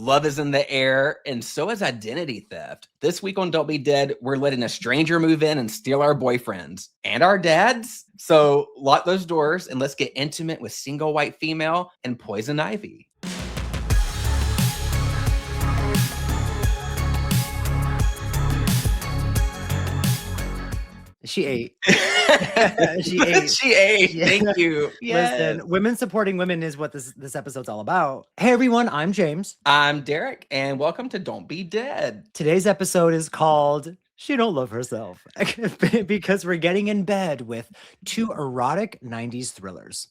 love is in the air, and so is identity theft. This week on Don't Be Dead, we're letting a stranger move in and steal our boyfriends and our dads. So lock those doors and let's get intimate with Single White Female and Poison Ivy. She ate. She ate. Yeah. Thank you. Listen, women supporting women is what this episode's all about. Hey everyone, I'm James. I'm Derrick, and welcome to Don't Be Dead. Today's episode is called She Don't Love Herself because we're getting in bed with two erotic 90s thrillers.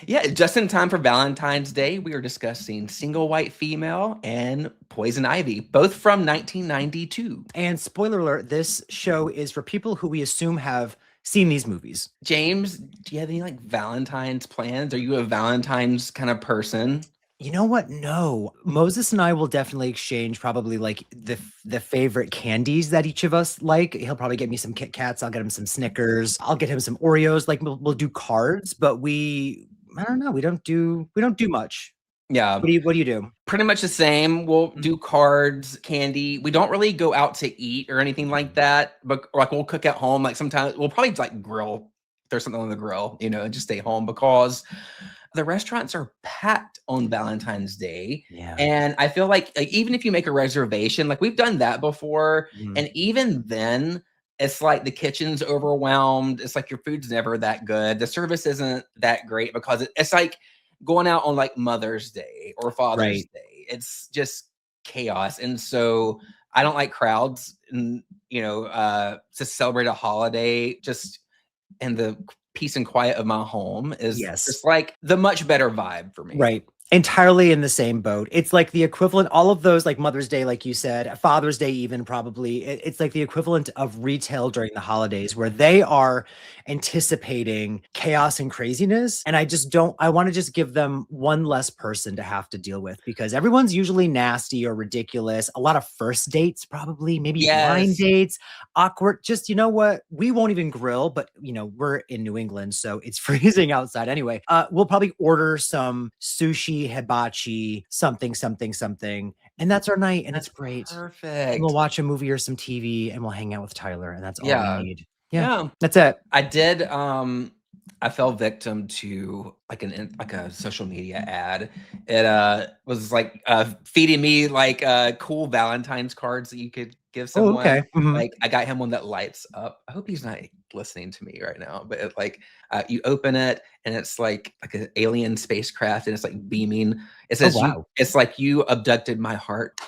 Yeah, just in time for Valentine's Day, we are discussing Single White Female and Poison Ivy, both from 1992. And spoiler alert, this show is for people who we assume have seen these movies. James, do you have any Valentine's plans? Are you a Valentine's kind of person? You know what? No. Moses and I will definitely exchange probably the favorite candies that each of us like. He'll probably get me some Kit Kats. I'll get him some Snickers. I'll get him some Oreos. We'll do cards, but I don't know. We don't do much. Yeah. What do you do? Pretty much the same. We'll do cards, candy. We don't really go out to eat or anything like that. But we'll cook at home. Sometimes we'll probably grill. There's something on the grill, and just stay home because the restaurants are packed on Valentine's Day. Yeah. And I feel like even if you make a reservation, we've done that before. And even then, it's the kitchen's overwhelmed. It's your food's never that good. The service isn't that great because it's going out on Mother's Day or Father's Day. It's just chaos. And so I don't like crowds and, to celebrate a holiday just in the peace and quiet of my home is just the much better vibe for me. Right. Entirely in the same boat. It's the equivalent, all of those Mother's Day, like you said, Father's Day even probably, it's the equivalent of retail during the holidays where they are anticipating chaos and craziness. And I want to just give them one less person to have to deal with because everyone's usually nasty or ridiculous. A lot of first dates, probably, maybe blind dates, awkward. Just, you know what? We won't even grill, but we're in New England, so it's freezing outside anyway. We'll probably order some sushi, hibachi, something, and that's our night, and it's great. Perfect. And we'll watch a movie or some TV, and we'll hang out with Tyler, and that's all we need. Yeah, that's it. I did. I fell victim to a social media ad. It was feeding me cool Valentine's cards that you could give someone. Oh, okay. Mm-hmm. I got him one that lights up. I hope he's not listening to me right now. But you open it and it's like an alien spacecraft and it's beaming. It says, it's you abducted my heart.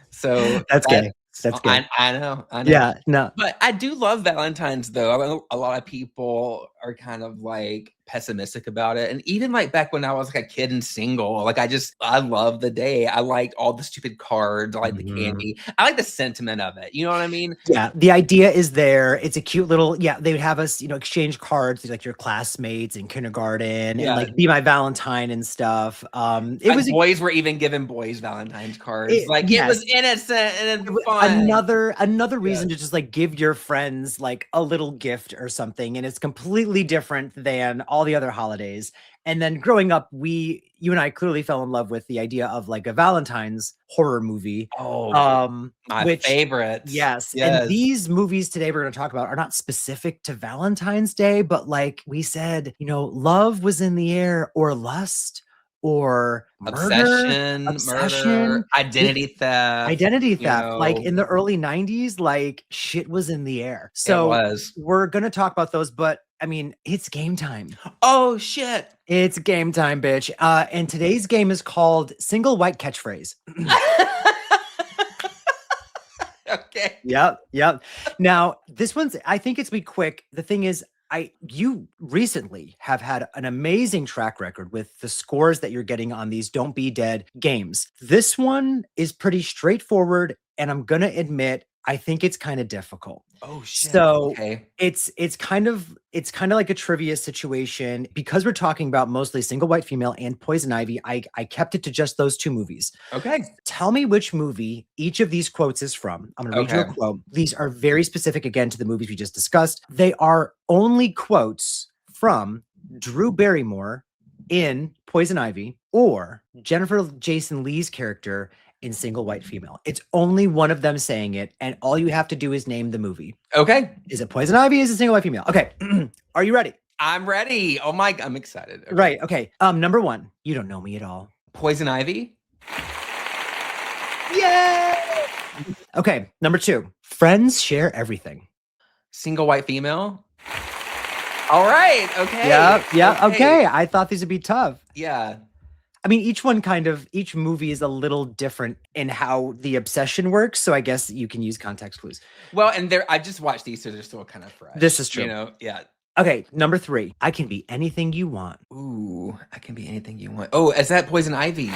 So that's gay. That's good. I know. Yeah, no. But I do love Valentine's, though. I know a lot of people are kind of pessimistic about it. And even back when I was a kid and single, I love the day. I liked all the stupid cards. I like the candy. I like the sentiment of it. You know what I mean? Yeah. The idea is there. It's a cute little, they would have us, exchange cards your classmates in kindergarten and be my Valentine and stuff. Boys were even giving boys Valentine's cards. It was innocent and fun. Another reason to just give your friends a little gift or something. And it's completely different than all the other holidays. And then growing up, you and I clearly fell in love with the idea of a Valentine's horror movie. Oh, my favorite. Yes. And these movies today we're going to talk about are not specific to Valentine's Day, but we said, love was in the air, or lust, or obsession, murder, identity theft. In the early 90s, shit was in the air. So we're going to talk about those, but it's game time. Oh, shit. It's game time, bitch. And today's game is called Single White Catchphrase. Okay. Yep. Now, this one's, I think it's be quick. The thing is, you recently have had an amazing track record with the scores that you're getting on these Don't Be Dead games. This one is pretty straightforward, and I'm going to admit, I think it's kind of difficult. Oh shit. So okay. it's kind of like a trivia situation because we're talking about mostly Single White Female and Poison Ivy. I kept it to just those two movies. Okay. Tell me which movie each of these quotes is from. I'm going to read you a quote. These are very specific again to the movies we just discussed. They are only quotes from Drew Barrymore in Poison Ivy or Jennifer Jason Leigh's character in Single White Female. It's only one of them saying it, and all you have to do is name the movie. Okay. Is it Poison Ivy? Is it Single White Female? Okay. Are you ready? I'm ready. Oh my, I'm excited. Okay. Right. Okay. Number one, you don't know me at all. Poison Ivy. Yay! Okay. Number two, friends share everything. Single white female. All right. Okay. Yeah. Okay. I thought these would be tough. Yeah. I mean, each movie is a little different in how the obsession works. So I guess you can use context clues. Well, and I just watched these, so they're still kind of fresh. This is true. You know, yeah. Okay, number three. I can be anything you want. Ooh, I can be anything you want. Oh, is that Poison Ivy?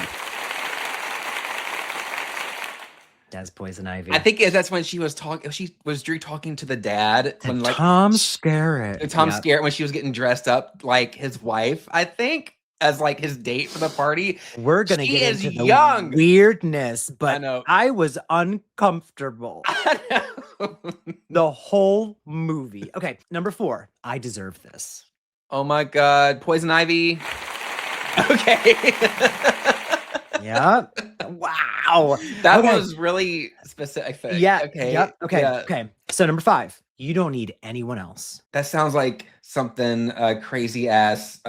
That's Poison Ivy. I think that's when she was talking. She was Drew talking to the dad when like Tom Skerritt. Tom Skerritt when she was getting dressed up like his wife. I think as like his date for the party. We're gonna She get is into the young. weirdness, but I know. I was uncomfortable I know. the whole movie. Okay, number four. I deserve this. Oh my God, Poison Ivy. Okay. Yeah. Wow. That Okay. was really specific. Yeah. Okay. Yep. Okay. Yeah. Okay. So number five. You don't need anyone else. That sounds like something crazy ass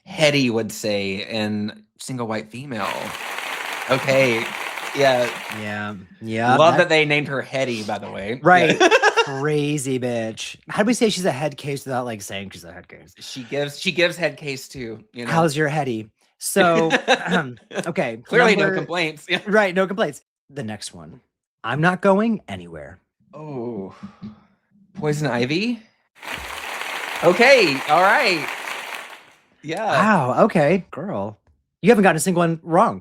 Hetty would say in Single White Female. Okay. Yeah. Yeah. Yeah. Love that they named her Hetty, by the way. Right. Yeah. Crazy bitch. How do we say she's a head case without like saying she's a head case? She gives head case too. You know. How's your heady? So okay. Clearly no complaints. Yeah. Right, no complaints. The next one. I'm not going anywhere. Oh. Poison Ivy? Okay, all right. Yeah. Wow, okay, girl. You haven't gotten a single one wrong.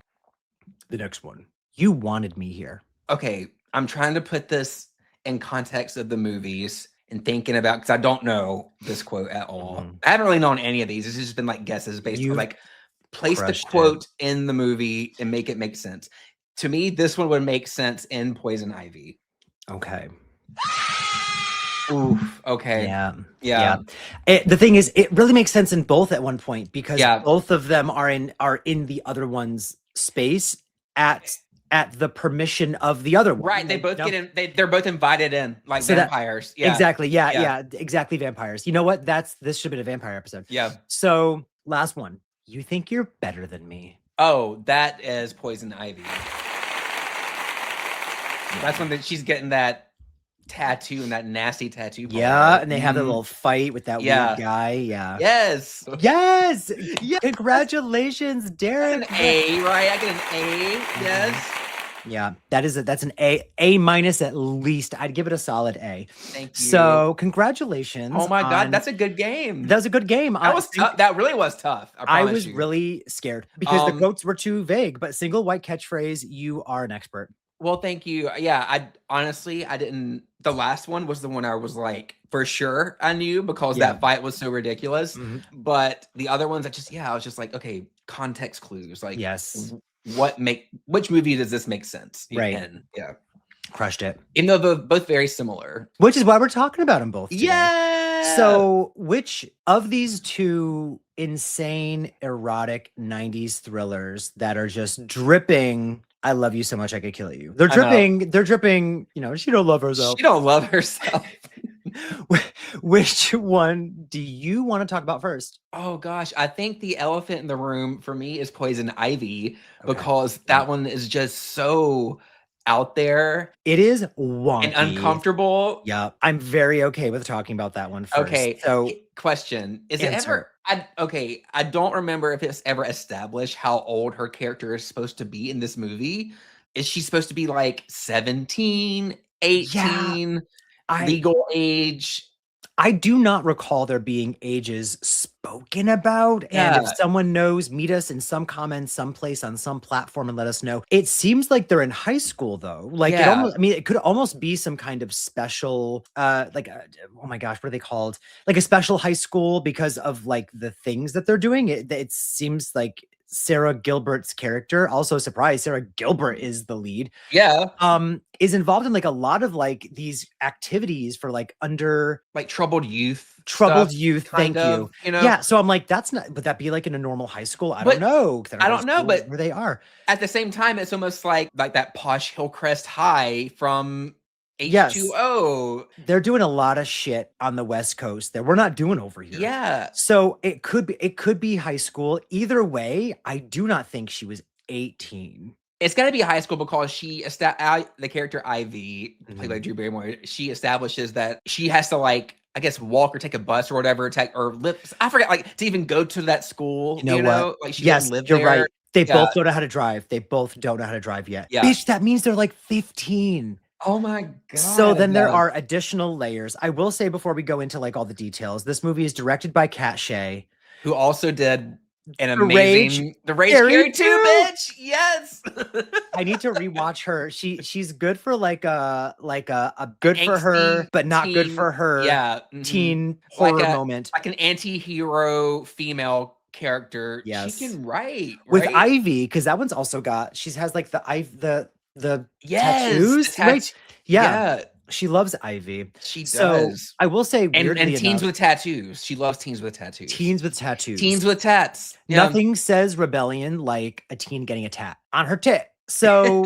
The next one. You wanted me here. Okay, I'm trying to put this in context of the movies and thinking about, because I don't know this quote at all. I haven't really known any of these. It's just been like guesses based on like place the quote in the movie and make it make sense. To me, this one would make sense in Poison Ivy. Okay. Oof. Okay. Yeah. The thing is, it really makes sense in both at one point because both of them are in the other one's space at the permission of the other one. Right. They both get in. They're both invited in, like so vampires. Exactly. Yeah. Exactly. Vampires. You know what? This should have been a vampire episode. Yeah. So last one. You think you're better than me. Oh, that is Poison Ivy. That's when she's getting that tattoo and that nasty tattoo. Yeah, and they have that little fight with that weird guy. Yeah. Yes. Yes. Yeah. Congratulations, Derrick. An A, right? I get an A. Yes. Yeah, that's an A minus at least. I'd give it a solid A. Thank you. So congratulations. Oh my God, that's a good game. That was a good game. That was tough. That really was tough. I was really scared because the quotes were too vague. But single white catchphrase, you are an expert. Well, thank you. Yeah, I honestly didn't. The last one was the one I was like, for sure I knew because that fight was so ridiculous. But the other ones, I was just like, okay, context clues. Like, yes. Which movie does this make sense? Right. In? Yeah. Crushed it. Even though they're both very similar. Which is why we're talking about them both today. Yeah. So which of these two insane erotic 90s thrillers that are just dripping, I love you so much I could kill you. They're dripping, you know, she don't love herself. She don't love herself. Which one do you want to talk about first? Oh gosh, I think the elephant in the room for me is Poison Ivy because that one is just so out there. It is wonky and uncomfortable. Yeah, I'm very okay with talking about that one first. Okay, so question: Is it ever? I don't remember if it's ever established how old her character is supposed to be in this movie. Is she supposed to be like 17, 18? Legal age? I do not recall there being ages spoken about. And if someone knows, meet us in some comments, someplace on some platform and let us know. It seems like they're in high school though. Like it could almost be some kind of special, oh my gosh, what are they called? Like a special high school because of like the things that they're doing. It seems like Sarah Gilbert's character, also surprise, Sarah Gilbert is the lead. Yeah. Is involved in like a lot of like these activities for like troubled youth. Troubled stuff, youth. Thank you. you know? Yeah. So I'm like, that's not, would that be like in a normal high school? I But don't know. I don't know, but where they are. At the same time, it's almost like that posh Hillcrest High from H2O. They're doing a lot of shit on the West Coast that we're not doing over here. Yeah. So it could be high school. Either way, I do not think she was 18. It's got to be high school because the character Ivy, played by Drew Barrymore, she establishes that she has to like, I guess, walk or take a bus or whatever, I forget, like to even go to that school. You know? Like she doesn't live there. You're right. They both don't know how to drive. They both don't know how to drive yet. Yeah. Bitch, that means they're like 15. Oh my God. So then there are additional layers. I will say before we go into like all the details, this movie is directed by Kat Shea, who also did an amazing The Rage Carrie 2, bitch. Yes. I need to rewatch her. She's good for like a good Angsty for her, but not good for her. Yeah. Teen horror moment. Like an anti-hero female character. Yes. She can write. With Ivy, because that one's also got, she has like the tattoos, right? Yeah. She loves Ivy. She does. So I will say, weirdly and teens with tattoos. She loves teens with tattoos. Teens with tattoos. Teens with tats. Yeah. Nothing says rebellion like a teen getting a tat on her tit. So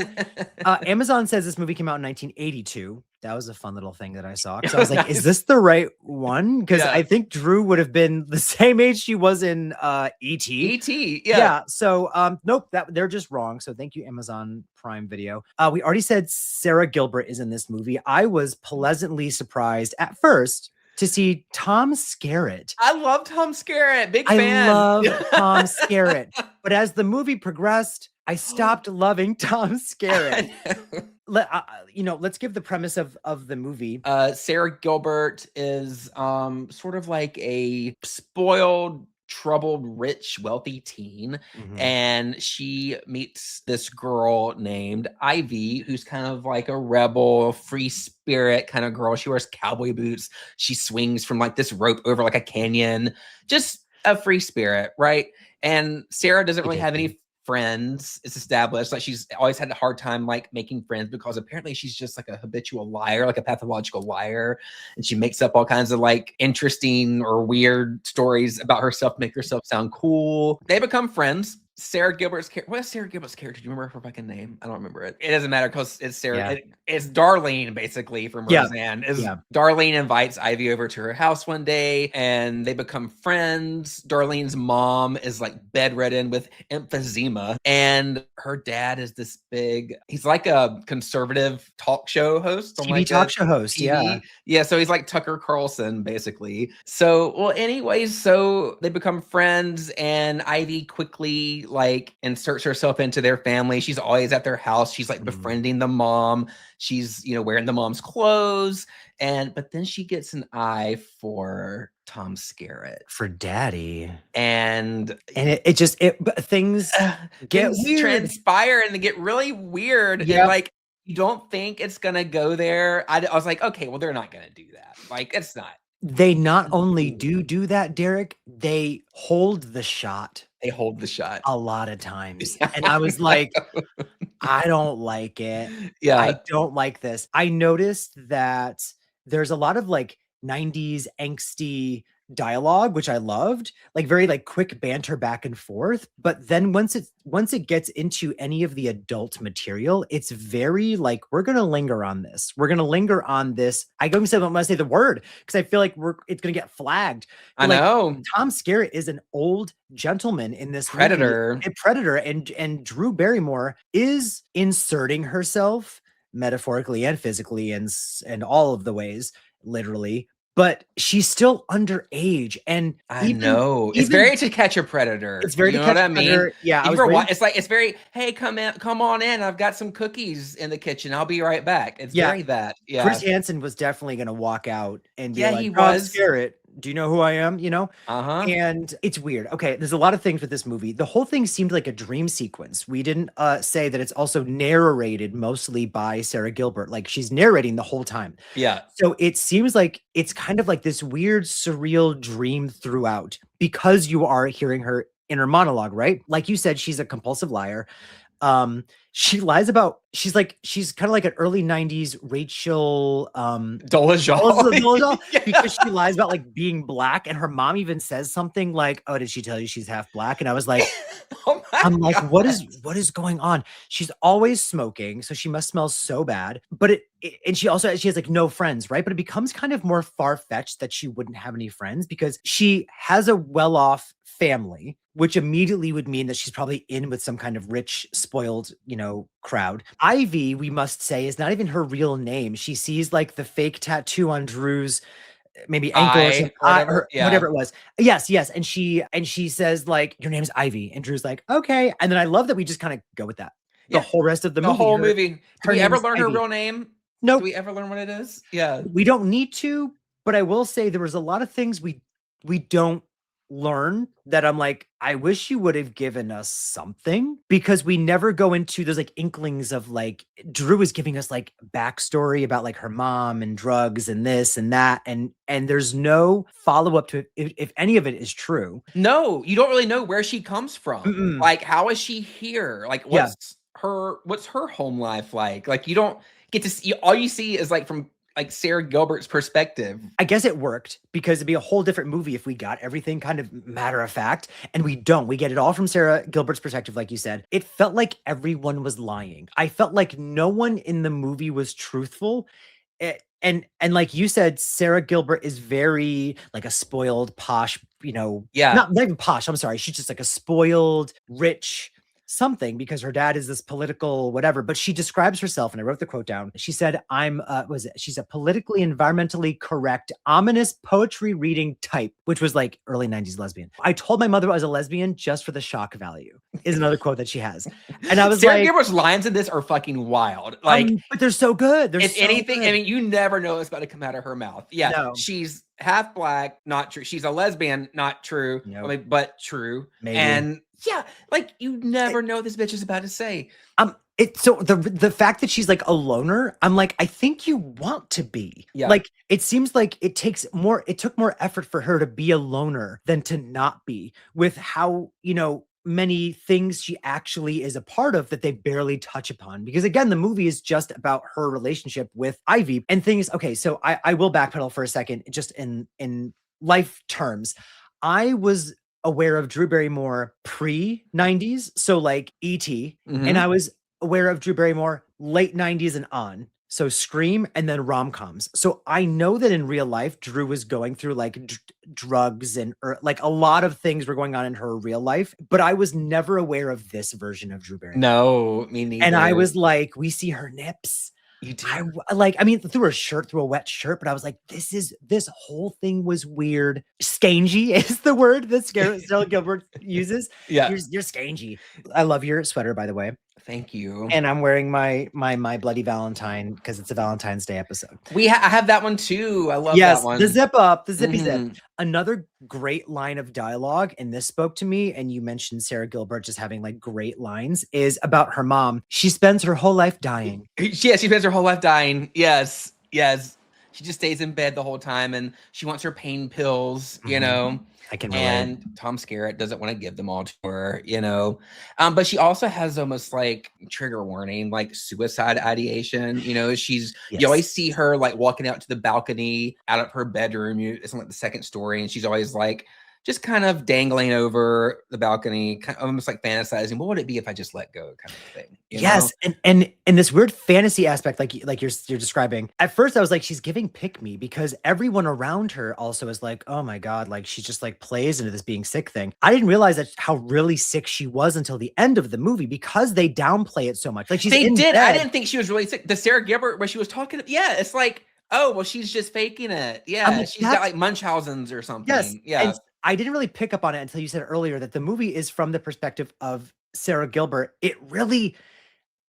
Amazon says this movie came out in 1982. That was a fun little thing that I saw, because I was like, is this the right one? Because I think Drew would have been the same age she was in E.T. E.T. Yeah. So nope, they're just wrong. So thank you, Amazon Prime Video. We already said Sarah Gilbert is in this movie. I was pleasantly surprised at first to see Tom Skerritt. I love Tom Skerritt. Big fan. I love Tom Skerritt. But as the movie progressed, I stopped loving Tom Skerritt. Let's give the premise of the movie. Sarah Gilbert is sort of like a spoiled, troubled, rich, wealthy teen. And she meets this girl named Ivy, who's kind of like a rebel, free spirit kind of girl. She wears cowboy boots. She swings from like this rope over like a canyon. Just a free spirit, right? And Sarah doesn't really have any friends. It's established like she's always had a hard time like making friends, because apparently she's just like a habitual liar, like a pathological liar, and she makes up all kinds of like interesting or weird stories about herself to make herself sound cool. They become friends. Sarah Gilbert's character. What is Sarah Gilbert's character? Do you remember her fucking name? I don't remember it. It doesn't matter because it's Sarah. Yeah. It's Darlene, basically, from Roseanne. Darlene invites Ivy over to her house one day and they become friends. Darlene's mom is like bedridden with emphysema, and her dad is this big, he's like a conservative talk show host. TV talk show host, TV. Yeah, so he's like Tucker Carlson, basically. So, well, anyways, so they become friends, and Ivy quickly like inserts herself into their family. She's always at their house. She's like befriending the mom. She's, wearing the mom's clothes. But then she gets an eye for Tom Skerritt. For daddy. And things get weird. Transpire and they get really weird. Yeah. And like, you don't think it's going to go there. I was like, okay, well, they're not going to do that. Like, it's not. They not only do that, Derrick, they hold the shot. They hold the shot a lot of times. And I was like, I don't like it. Yeah. I don't like this. I noticed that there's a lot of like 90s angsty dialogue, which I loved, like very like quick banter back and forth. But then once it gets into any of the adult material, it's very like, we're gonna linger on this. We're gonna linger on this. I don't want to say the word because I feel like it's gonna get flagged. But I know Tom Skerritt is an old gentleman in this predator, movie, a predator, and Drew Barrymore is inserting herself metaphorically and physically and all of the ways, literally. But she's still underage, and I know it's very To Catch a Predator. It's very to catch a predator. Yeah, it's very. Hey, come on in. I've got some cookies in the kitchen. I'll be right back. It's very that. Yeah, Chris Hansen was definitely going to walk out and be like, he was. Skerritt, do you know who I am? And it's weird. Okay, there's a lot of things with this movie. The whole thing seemed like a dream sequence. We didn't say that it's also narrated mostly by Sarah Gilbert. Like she's narrating the whole time. Yeah. So it seems like it's kind of like this weird, surreal dream throughout, because you are hearing her in her monologue, right? Like you said, she's a compulsive liar. She lies about, she's kind of like an early 90s Rachel Dolezal. because she lies about like being black, and her mom even says something like, oh, did she tell you she's half black? And I was like, Oh my I'm like, God. what is going on? She's always smoking, so she must smell so bad. But and she has like no friends, right? But it becomes kind of more far-fetched that she wouldn't have any friends because she has a well-off family, which immediately would mean that she's probably in with some kind of rich, spoiled, crowd. Ivy, we must say, is not even her real name. She sees like the fake tattoo on Drew's maybe ankle or something, whatever. Yeah. whatever it was. Yes. And she says like, your name's Ivy. And Drew's like, okay. And then I love that we just kind of go with that. The whole rest of the movie. The whole movie. Do we ever learn her Ivy. real name? No. Do we ever learn what it is? Yeah. We don't need to, but I will say there was a lot of things we don't learn that I'm like, I wish you would have given us something, because we never go into those like inklings of like, Drew is giving us like backstory about like her mom and drugs and this and that, and there's no follow-up to it if any of it is true. No, you don't really know where she comes from. Like, how is she here? Like, what's her home life like? Like, you don't get to see, all you see is like from like Sarah Gilbert's perspective. I guess it worked because it'd be a whole different movie if we got everything kind of matter of fact, and we don't. We get it all from Sarah Gilbert's perspective, like you said. It felt like everyone was lying. I felt like no one in the movie was truthful. And like you said, Sarah Gilbert is very like a spoiled, posh, not even posh. I'm sorry. She's just like a spoiled, rich something because her dad is this political whatever, but she describes herself, and I wrote the quote down. She said, she's a politically environmentally correct, ominous poetry reading type, which was like early 90s lesbian. I told my mother I was a lesbian just for the shock value, is another quote that she has. And I was Sarah Gilbert's lines in this are fucking wild. Like, but they're so good. They're if so anything, good. I mean, you never know what's about to come out of her mouth. Yeah. No. She's half black, not true. She's a lesbian, not true. Nope. I mean, but true. Maybe. And yeah, like you never know this bitch is about to say. So the fact that she's like a loner, I'm like, I think you want to be. Yeah. Like, it seems like it took more effort for her to be a loner than to not be, with how, many things she actually is a part of that they barely touch upon. Because again, the movie is just about her relationship with Ivy and things. Okay, so I will backpedal for a second, just in life terms. I was aware of Drew Barrymore pre-90s, so like E.T., and I was aware of Drew Barrymore late 90s and on, so Scream and then rom-coms. So I know that in real life, Drew was going through like drugs and like a lot of things were going on in her real life, but I was never aware of this version of Drew Barrymore. No, me neither. And I was like, we see her nips. You do. Through her shirt, through a wet shirt, but I was like, this whole thing was weird. Skangy is the word that Sarah Gilbert uses. Yeah. You're skangy. I love your sweater, by the way. Thank you. And I'm wearing my Bloody Valentine because it's a Valentine's Day episode. I have that one too. I love that one. The zip up, the zippy zip. Another great line of dialogue, and this spoke to me, and you mentioned Sarah Gilbert just having like great lines, is about her mom. She spends her whole life dying. Yeah, she spends her whole life dying. Yes. She just stays in bed the whole time, and she wants her pain pills, I can relate. And Tom Skerritt doesn't want to give them all to her, but she also has almost like trigger warning, like suicide ideation. You always see her like walking out to the balcony out of her bedroom. It's like the second story, and she's always like just kind of dangling over the balcony, kind of almost like fantasizing. What would it be if I just let go, kind of thing? Yes, and this weird fantasy aspect, like you're describing. At first, I was like, she's giving pick me, because everyone around her also is like, oh my god, like she just like plays into this being sick thing. I didn't realize how really sick she was until the end of the movie, because they downplay it so much. Like they did. I didn't think she was really sick. The Sarah Gilbert where she was talking, it's like, oh well, she's just faking it. Yeah, like, she's got like Munchausen's or something. Yes, yeah. And I didn't really pick up on it until you said earlier that the movie is from the perspective of Sarah Gilbert. It really,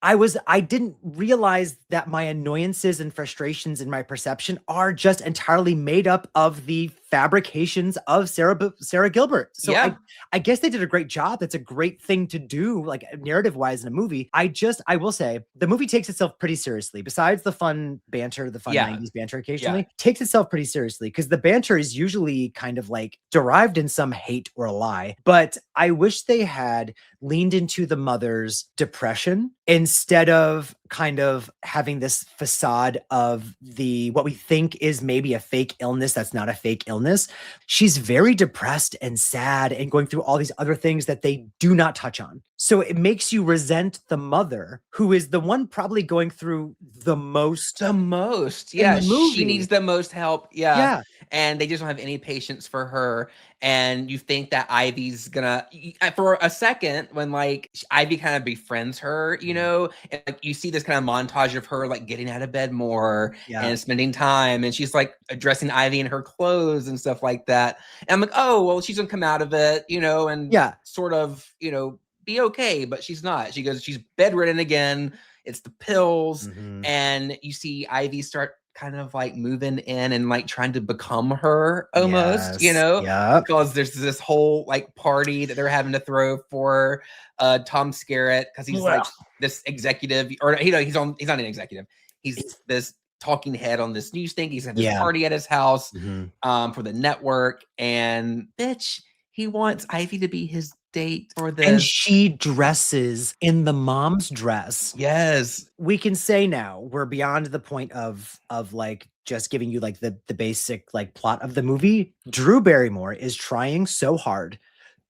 I didn't realize that my annoyances and frustrations in my perception are just entirely made up of the fabrications of Sarah Gilbert. So Yeah. I guess they did a great job. That's a great thing to do, like narrative wise in a movie. I will say the movie takes itself pretty seriously. Besides the fun banter, the fun Yeah. 90s banter Yeah. occasionally, takes itself pretty seriously because the banter is usually kind of like derived in some hate or a lie. But I wish they had leaned into the mother's depression instead of kind of having this facade of the what we think is maybe a fake illness that's not a fake illness. She's very depressed and sad and going through all these other things that they do not touch on. So it makes you resent the mother, who is the one probably going through the most in the movie. She needs the most help. Yeah. And they just don't have any patience for her. And you think that Ivy's gonna, for a second, when like Ivy kind of befriends her, you know, and like you see this kind of montage of her like getting out of bed more and spending time, and she's like addressing Ivy in her clothes and stuff like that. And I'm like, oh well, she's gonna come out of it, you know, and sort of, you know, be okay, but she's not. She goes, she's bedridden again. It's the pills, and you see Ivy start kind of like moving in and like trying to become her almost, you know, because there's this whole like party that they're having to throw for Tom Skerritt because he's like this executive, or you know, he's not an executive. He's this talking head on this news thing. He's at this party at his house for the network, and bitch, he wants Ivy to be his date for this. And she dresses in the mom's dress. Yes. We can say now we're beyond the point of like just giving you like the basic like plot of the movie. Drew Barrymore is trying so hard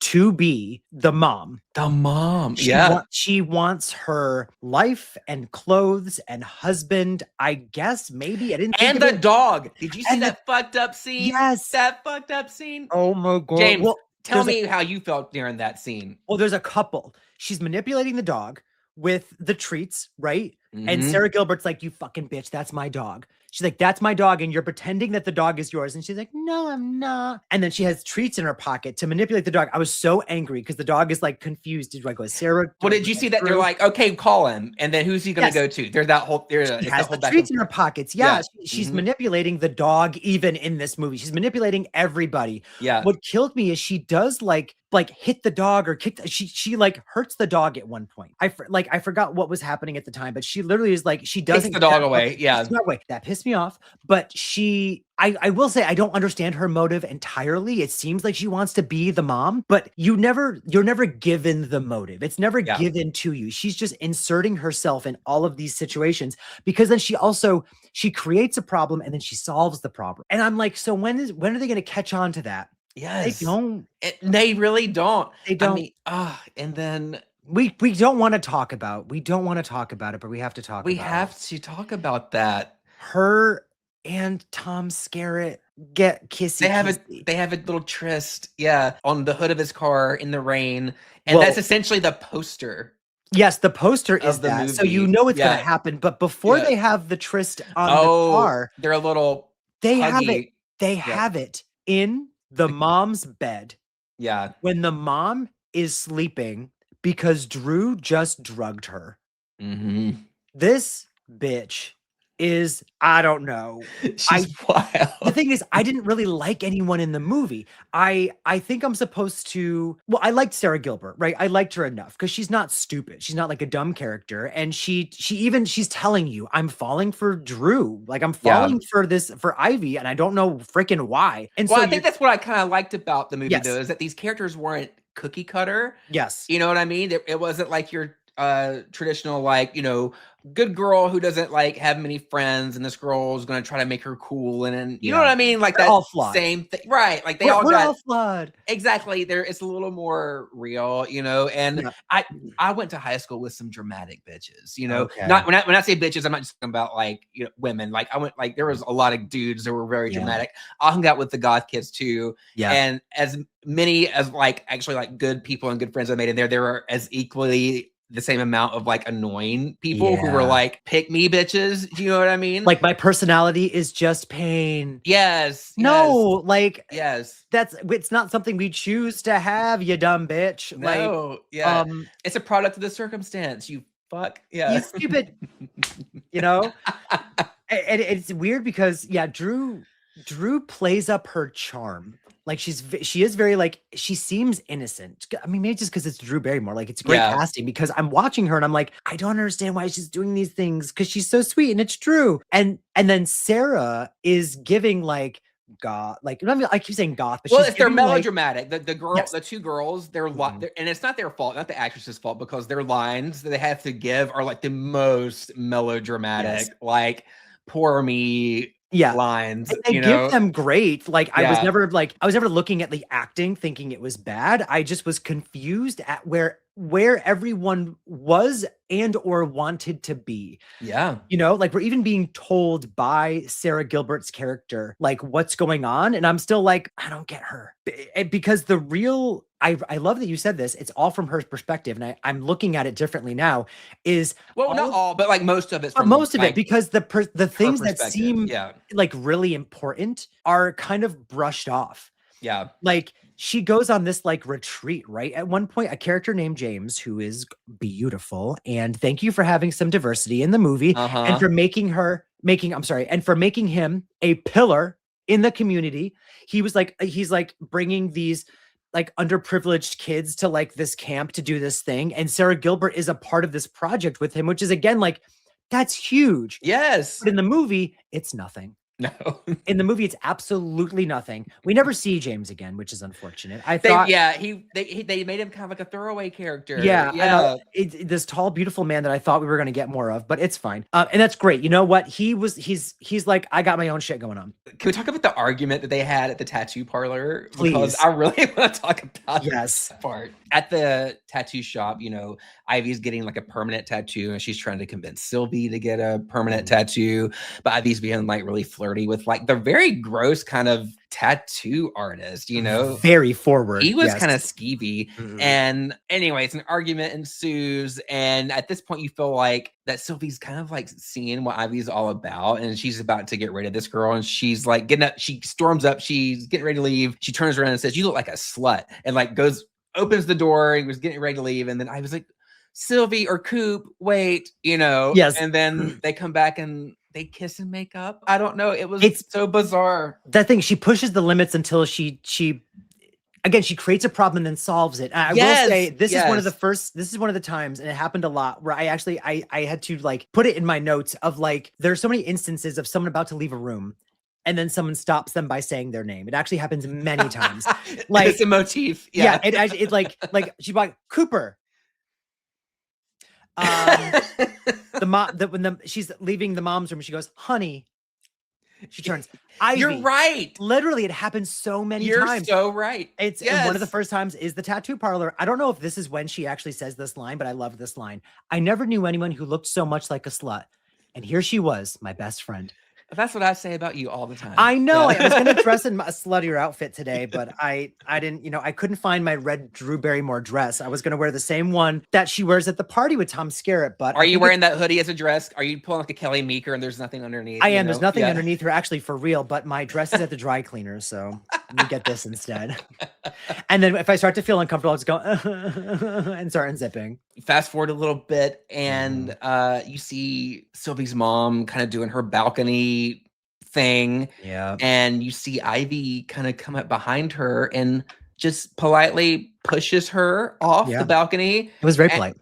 to be the mom. The mom. She wants her life and clothes and husband, I guess, maybe. I didn't think and the dog. Did you see that fucked up scene? Yes. That fucked up scene. Oh my God. James, well, tell me how you felt during that scene. Well, there's a couple. She's manipulating the dog with the treats, right? And Sarah Gilbert's like, you fucking bitch, that's my dog. She's like, that's my dog, and you're pretending that the dog is yours. And she's like, no, I'm not. And then she has treats in her pocket to manipulate the dog. I was so angry because the dog is like confused. Did I go, Sarah? Well, did you see that? They're like, okay, call him. And then who's he going to go to? There's that whole, she has the treats in her pockets. Yeah. She's manipulating the dog even in this movie. She's manipulating everybody. Yeah. What killed me is she does like hit the dog or kick. She like hurts the dog at one point. I forgot what was happening at the time, but she literally is like, she doesn't take the dog away. That pissed me off. But I will say I don't understand her motive entirely. It seems like she wants to be the mom, but you're never given the motive. It's never given to you. She's just inserting herself in all of these situations because then she creates a problem and then she solves the problem. And I'm like, so when are they going to catch on to that? Yes. They don't. They really don't. They don't. I mean, and then we don't want to talk about it, but we have to talk about it. We have to talk about that. Her and Tom Skerritt get kissy. They have a little tryst, on the hood of his car in the rain. And that's essentially the poster. Yes, the poster is that. Movie. So you know it's going to happen. But before they have the tryst on the car, they're a little huggy. Have it in the mom's bed. Yeah. When the mom is sleeping because Drew just drugged her. This bitch is, I don't know. She's wild. The thing is, I didn't really like anyone in the movie. I think I'm supposed to, well, I liked Sarah Gilbert, right? I liked her enough because she's not stupid. She's not like a dumb character. And she's telling you, I'm falling for Drew. Like I'm falling for Ivy, and I don't know freaking why. And I think that's what I kind of liked about the movie though, is that these characters weren't cookie cutter. Yes. You know what I mean? It wasn't like your traditional, like, you know, good girl who doesn't like have many friends, and this girl is going to try to make her cool, and you know what I mean, like that same thing, right? Like we're all flawed. Exactly. It's a little more real, you know. And I went to high school with some dramatic bitches, you know. Not when I say bitches, I'm not just talking about like, you know, women. Like I went, like there was a lot of dudes that were very dramatic. I hung out with the goth kids too, and as many as like actually like good people and good friends I made in there were as equally the same amount of like annoying people who were like pick me bitches. Do you know what I mean? Like my personality is just pain. Yes. No, like it's not something we choose to have, you dumb bitch. No, it's a product of the circumstance. You fuck? You Yeah. stupid, you know? And it's weird because yeah, Drew plays up her charm. Like she is very like she seems innocent. I mean, maybe just because it's Drew Barrymore. Like it's great Yeah. casting because I'm watching her and I'm like, I don't understand why she's doing these things because she's so sweet and it's true. And then Sarah is giving like goth, like I keep saying goth, but Well, she's it's they're giving like melodramatic. The girl, yes. the two girls, Mhm. and it's not their fault, not the actress's fault, because their lines that they have to give are like the most Yes. melodramatic, like poor me Yeah. lines, And they give them great. Like Yeah. I was never looking at the acting thinking it was bad. I just was confused at where everyone was and or wanted to be. Yeah. You know, like we're even being told by Sarah Gilbert's character, like what's going on. And I'm still like, I don't get her. Because the real, I love that you said this. It's all from her perspective. And I'm looking at it differently now is Well, all not of, all, but like most of it's but from most of it, like because the her things that perspective. seem Yeah. like really important are kind of brushed off. Yeah. Like she goes on this like retreat, right? At one point, a character named James, who is beautiful, and thank you for having some diversity in the movie and Uh-huh. for and for making him a pillar in the community. He's like bringing these like underprivileged kids to like this camp to do this thing. And Sarah Gilbert is a part of this project with him, which is again like that's huge. Yes. But in the movie, it's nothing. No. In the movie, it's absolutely nothing. We never see James again, which is unfortunate. I thought, They made him kind of like a throwaway character. yeah, I know Yeah. this tall, beautiful man that I thought we were going to get more of, but it's fine. And that's great. You know what? He's like, I got my own shit going on. Can we talk about the argument that they had at the tattoo parlor? Please. Because I really want to talk about Yes. that part. At the tattoo shop, Ivy's getting like a permanent tattoo and she's trying to convince Sylvie to get a permanent tattoo. But Ivy's being like really flirty with like the very gross kind of tattoo artist, Very forward. He was yes. kind of skeevy. And anyways, an argument ensues. And at this point, you feel like that Sylvie's kind of like seeing what Ivy's all about. And she's about to get rid of this girl. And she's like getting up. She storms up. She's getting ready to leave. She turns around and says, "You look like a slut." And like opens the door and was getting ready to leave. And then I was like, "Sylvie or Coop, wait," Yes. And then they come back and they kiss and make up. I don't know. It's so bizarre. That thing, she pushes the limits until she again, she creates a problem and then solves it. I will say this is one of the times, and it happened a lot, where I had to like put it in my notes of like, there's so many instances of someone about to leave a room and then someone stops them by saying their name. It actually happens many times. Like it's a motif. Yeah. It's like she's like, Cooper. The mom that when she's leaving the mom's room, she goes, "Honey." She turns, Ivy. You're right. Literally, it happens so many times. You're so right. And one of the first times is the tattoo parlor. I don't know if this is when she actually says this line, but I love this line. "I never knew anyone who looked so much like a slut. And here she was, my best friend." That's what I say about you all the time. I know. Yeah. I was going to dress in a sluttier outfit today, but I didn't, I couldn't find my red Drew Barrymore dress. I was going to wear the same one that she wears at the party with Tom Skerritt. But are you wearing that hoodie as a dress? Are you pulling like a Kelly Meeker and there's nothing underneath? I am. There's nothing underneath her, actually, for real. But my dress is at the dry cleaner, so you get this instead. And then if I start to feel uncomfortable, I'll just go and start unzipping. Fast forward a little bit, and you see Sylvie's mom kind of doing her balcony thing. Yeah. And you see Ivy kind of come up behind her and just politely pushes her off the balcony. It was very polite.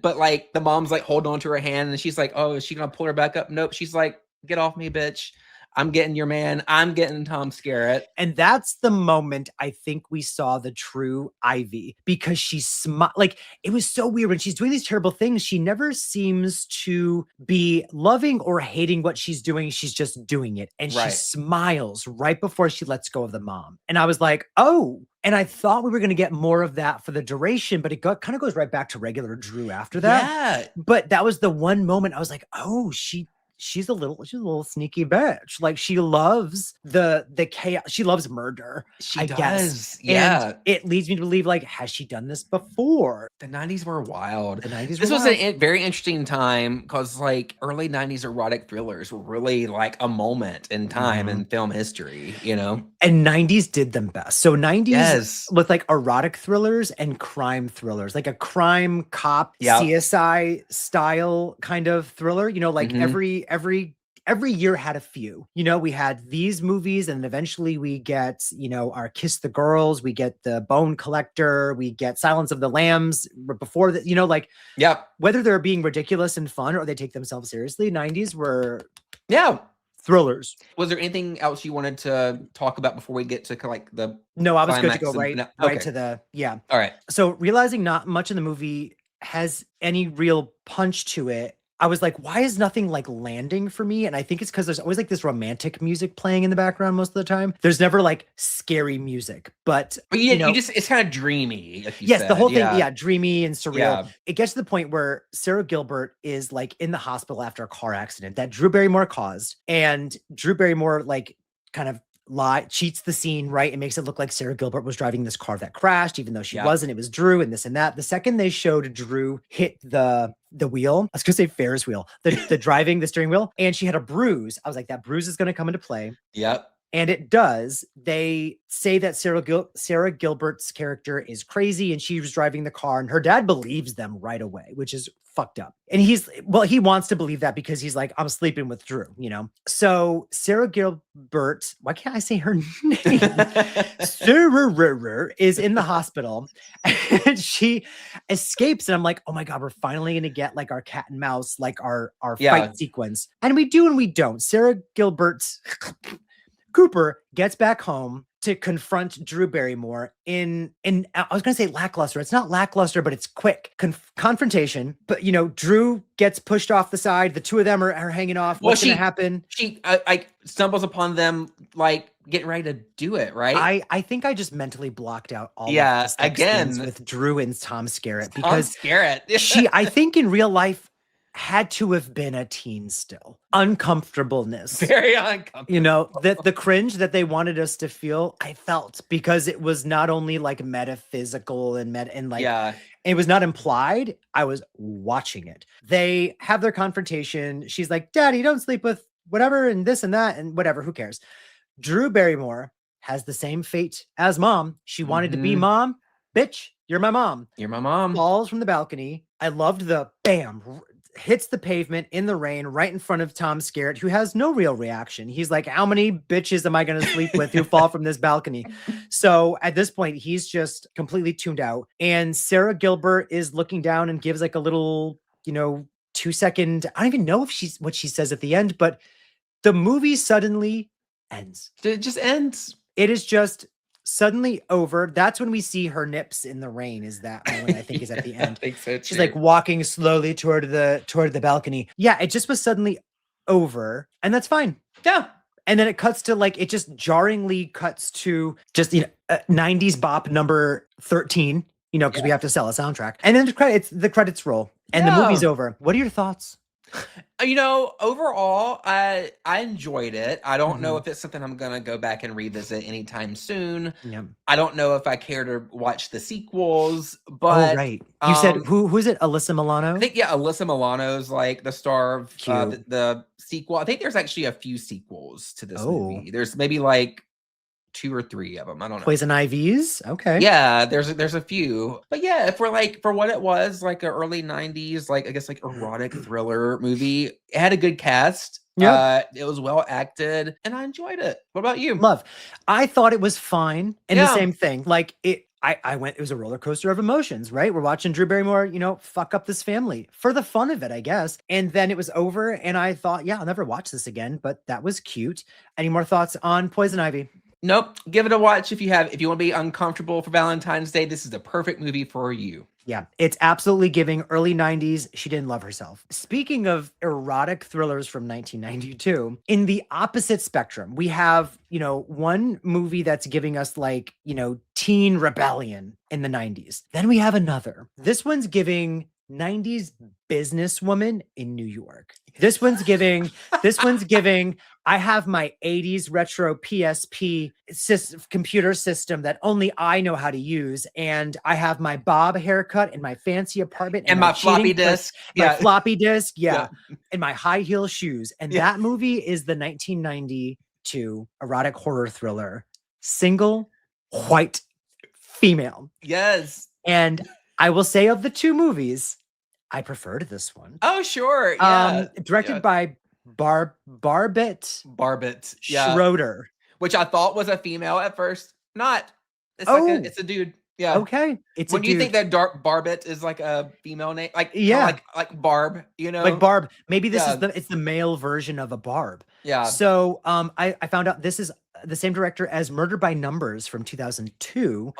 But like the mom's like holding on to her hand and she's like, "Oh, is she gonna pull her back up?" Nope. She's like, "Get off me, bitch. I'm getting your man. I'm getting Tom Skerritt." And that's the moment I think we saw the true Ivy, because she's like, it was so weird when she's doing these terrible things. She never seems to be loving or hating what she's doing. She's just doing it. And she smiles right before she lets go of the mom. And I was like, oh, and I thought we were going to get more of that for the duration, but it kind of goes right back to regular Drew after that. Yeah. But that was the one moment I was like, oh, she she's a little sneaky bitch. Like she loves the chaos. She loves murder, She I guess. does. And Yeah. it leads me to believe, like, has she done this before? The 90s were wild. The 90s This were was wild. a very interesting time because, like, early 90s erotic thrillers were really like a moment in time in film history, you know? And 90s did them best. So 90s Yes. with like erotic thrillers and crime thrillers, like a crime cop Yep. CSI style kind of thriller, you know, like Mhm. every year had a few. You know, we had these movies, and eventually we get, you know, our Kiss the Girls, we get the Bone Collector, we get Silence of the Lambs before that, you know, like, Yep. whether they're being ridiculous and fun or they take themselves seriously, 90s were Yeah. thrillers. Was there anything else you wanted to talk about before we get to like the No, I was good to climax go and right okay. to the, yeah. All right. So realizing not much in the movie has any real punch to it, I was like, why is nothing like landing for me? And I think it's because there's always like this romantic music playing in the background most of the time. There's never like scary music, but you know, just, it's kind of dreamy. Like you yes, said. the whole thing, yeah, dreamy and surreal. Yeah. It gets to the point where Sarah Gilbert is like in the hospital after a car accident that Drew Barrymore caused. And Drew Barrymore like kind of cheats the scene, right? It makes it look like Sarah Gilbert was driving this car that crashed, even though she wasn't. It was Drew and this and that. The second they showed Drew hit the wheel, I was gonna say Ferris wheel, the driving the steering wheel, and she had a bruise. I was like, that bruise is gonna come into play. Yep. And it does. They say that Sarah Gilbert's character is crazy and she was driving the car, and her dad believes them right away, which is fucked up. And he wants to believe that because he's like, I'm sleeping with Drew, you know? So Sarah Gilbert, why can't I say her name? Sarah is in the hospital and she escapes. And I'm like, oh my God, we're finally going to get like our cat and mouse, like our fight sequence. And we do and we don't. Sarah Gilbert Cooper gets back home to confront Drew Barrymore in I was going to say lackluster. It's not lackluster, but it's quick confrontation. But you know, Drew gets pushed off the side. The two of them are hanging off. What's going to happen? She stumbles upon them like getting ready to do it, right? I think I just mentally blocked out all of the sex again scenes with Drew and Tom Skerritt because I think in real life had to have been a teen still. Uncomfortableness. Very uncomfortable. You know, the cringe that they wanted us to feel, I felt, because it was not only like metaphysical and like it was not implied. I was watching it. They have their confrontation. She's like, Daddy, don't sleep with whatever and this and that and whatever. Who cares? Drew Barrymore has the same fate as Mom. She wanted to be Mom. Bitch, you're my mom. You're my mom. Falls from the balcony. I loved the bam, hits the pavement in the rain right in front of Tom Skerritt, who has no real reaction. He's like, how many bitches am I going to sleep with who fall from this balcony? So at this point, he's just completely tuned out. And Sarah Gilbert is looking down and gives like a little, you know, 2-second, I don't even know if what she says at the end, but the movie suddenly ends. It just ends. It is just suddenly over. That's when we see her nips in the rain. Is that moment? I think is at the end. I think so too. She's like walking slowly toward the balcony. Yeah, it just was suddenly over, and that's fine. Yeah. And then it cuts to like, it just jarringly cuts to just, you know, 90s bop number 13, you know, because we have to sell a soundtrack. And then the credits roll and the movie's over. What are your thoughts? You know, overall, I enjoyed it. I don't know if it's something I'm gonna go back and revisit anytime soon. Yep. I don't know if I care to watch the sequels, but right. You said who is it? Alyssa Milano? I think Alyssa Milano's like the star of the sequel. I think there's actually a few sequels to this movie. There's maybe like 2 or 3 of them. I don't know. Poison Ivy's? Okay. Yeah, there's a few. But yeah, for what it was, like an early 90s, like I guess like erotic thriller movie, it had a good cast. Yeah. It was well acted and I enjoyed it. What about you? Love. I thought it was fine. And the same thing. Like it was a roller coaster of emotions, right? We're watching Drew Barrymore, you know, fuck up this family for the fun of it, I guess. And then it was over and I thought, yeah, I'll never watch this again, but that was cute. Any more thoughts on Poison Ivy? Nope. Give it a watch if you want to be uncomfortable for Valentine's Day. This is the perfect movie for you. Yeah, it's absolutely giving early 90s. She didn't love herself. Speaking of erotic thrillers from 1992, in the opposite spectrum, we have, you know, one movie that's giving us like, you know, teen rebellion in the 90s. Then we have another. This one's giving 90s businesswoman in New York. This one's giving, I have my 80s retro PSP computer system that only I know how to use. And I have my bob haircut in my fancy apartment and my floppy disk. My floppy disk. Yeah. And my high heel shoes. And that movie is the 1992 erotic horror thriller, Single White Female. Yes. And I will say of the two movies, I preferred this one. Oh, sure. Yeah. Directed by Barbet Schroeder. Which I thought was a female at first. Not. It's like it's a dude. Yeah. Okay. When do you think that Barbet is like a female name? Like, like Barb, you know? Like Barb. Maybe this is it's the male version of a Barb. Yeah. So I found out this is the same director as Murder by Numbers from 2002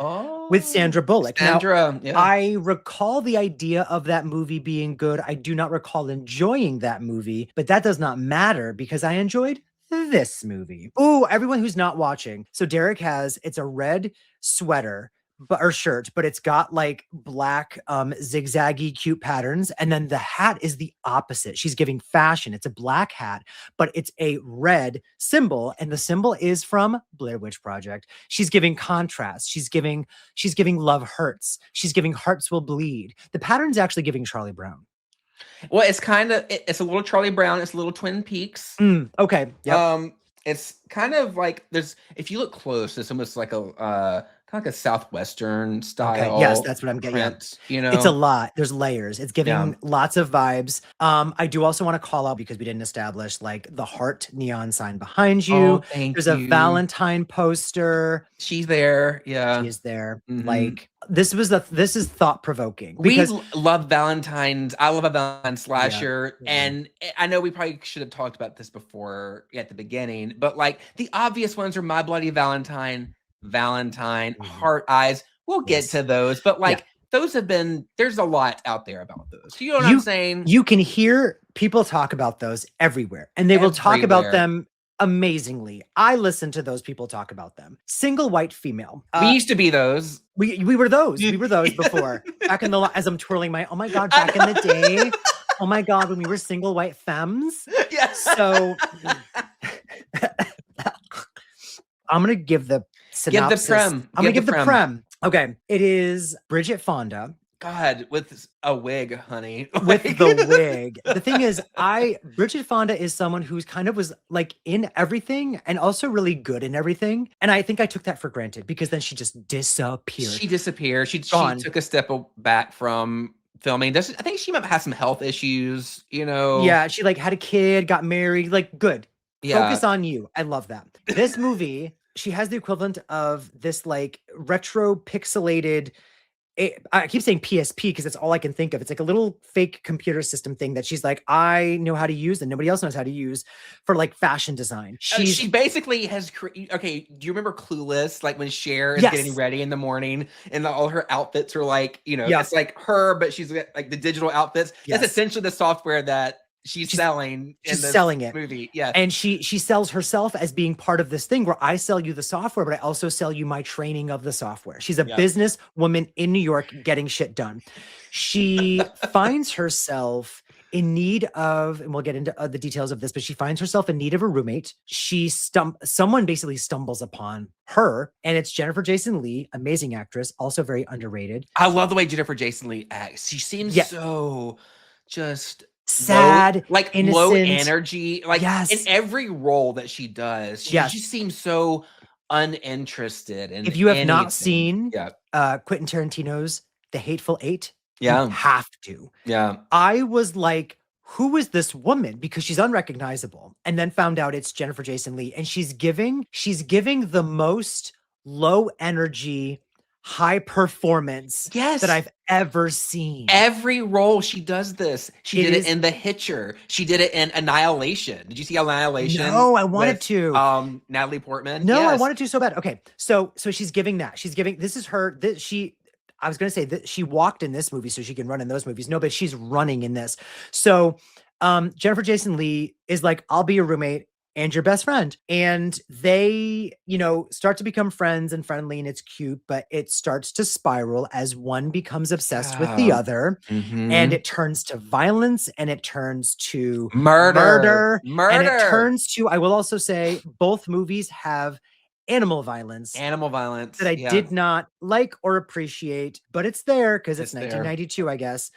with Sandra Bullock. Now, I recall the idea of that movie being good. I do not recall enjoying that movie, but that does not matter because I enjoyed this movie. Oh, everyone who's not watching. So Derrick it's a red sweater or shirt, but it's got like black zigzaggy cute patterns, and then the hat is the opposite. She's giving fashion. It's a black hat, but it's a red symbol, and the symbol is from Blair Witch Project. She's giving contrast. She's giving love hurts. She's giving hearts will bleed. The pattern's actually giving Charlie Brown. Well, it's kind of it's a little Charlie Brown. It's a little Twin Peaks. Okay. Yep. It's kind of like if you look close, it's almost like a kind of like a Southwestern style. Okay. Yes, that's what I'm getting at. You know, it's a lot. There's layers. It's giving lots of vibes. I do also want to call out, because we didn't establish, like the heart neon sign behind you. Oh, There's a Valentine poster. She's there. Yeah, she is there. Like this is thought provoking. We love Valentine's. I love a Valentine slasher, and I know we probably should have talked about this before at the beginning, but like the obvious ones are My Bloody Valentine, Heart Eyes. We'll get to those, but like those have been, there's a lot out there about those. You know what I'm saying? You can hear people talk about those everywhere, and they will talk about them amazingly. I listen to those people talk about them. Single white female. We used to be those. We were those. We were those before. Back in the, as I'm twirling my, oh my God, back in the day. Oh my God, when we were single white femmes. Yes. So I'm going to give the synopsis. I'm going to give the prem. Okay. It is Bridget Fonda. God, with a wig, honey. With the wig. The thing is, Bridget Fonda is someone who's kind of was like in everything and also really good in everything. And I think I took that for granted because then she just disappeared. She disappeared. She took a step back from filming. I think she might have some health issues, you know? Yeah, she like had a kid, got married, like good. Yeah. Focus on you. I love that. This movie, she has the equivalent of this like retro pixelated, I keep saying PSP because that's all I can think of. It's like a little fake computer system thing that she's like, I know how to use and nobody else knows how to use for like fashion design. She basically has, okay, do you remember Clueless? Like when Cher is getting ready in the morning and all her outfits are like, you know, it's like her, but she's got like the digital outfits. That's essentially the software that she's selling in this movie. Yeah. And she sells herself as being part of this thing where I sell you the software, but I also sell you my training of the software. She's a business woman in New York getting shit done. She finds herself in need of, and we'll get into the details of this, but she finds herself in need of a roommate. Someone basically stumbles upon her, and it's Jennifer Jason Leigh, amazing actress, also very underrated. I love the way Jennifer Jason Leigh acts. She seems so just sad, innocent, low energy, like in every role that she does. She just seems so uninterested. And if you have not seen Quentin Tarantino's The Hateful Eight, you have to. Yeah, I was like, who is this woman? Because she's unrecognizable, and then found out it's Jennifer Jason Leigh, and she's giving the most low energy, high performance that I've ever seen. Every role she does this. She did it in The Hitcher. She did it in Annihilation. Did you see Annihilation? No, I wanted to. Natalie Portman. No, I wanted to so bad. Okay, so she's giving that. She's giving. This is her. I was going to say that she walked in this movie so she can run in those movies. No, but she's running in this. So Jennifer Jason Leigh is like, I'll be your roommate. and your best friend. And they, start to become friends and friendly, and it's cute, but it starts to spiral as one becomes obsessed with the other. And it turns to violence, and it turns to murder. And it turns to, I will also say, both movies have animal violence that I did not like or appreciate, but it's there because it's 1992, I guess.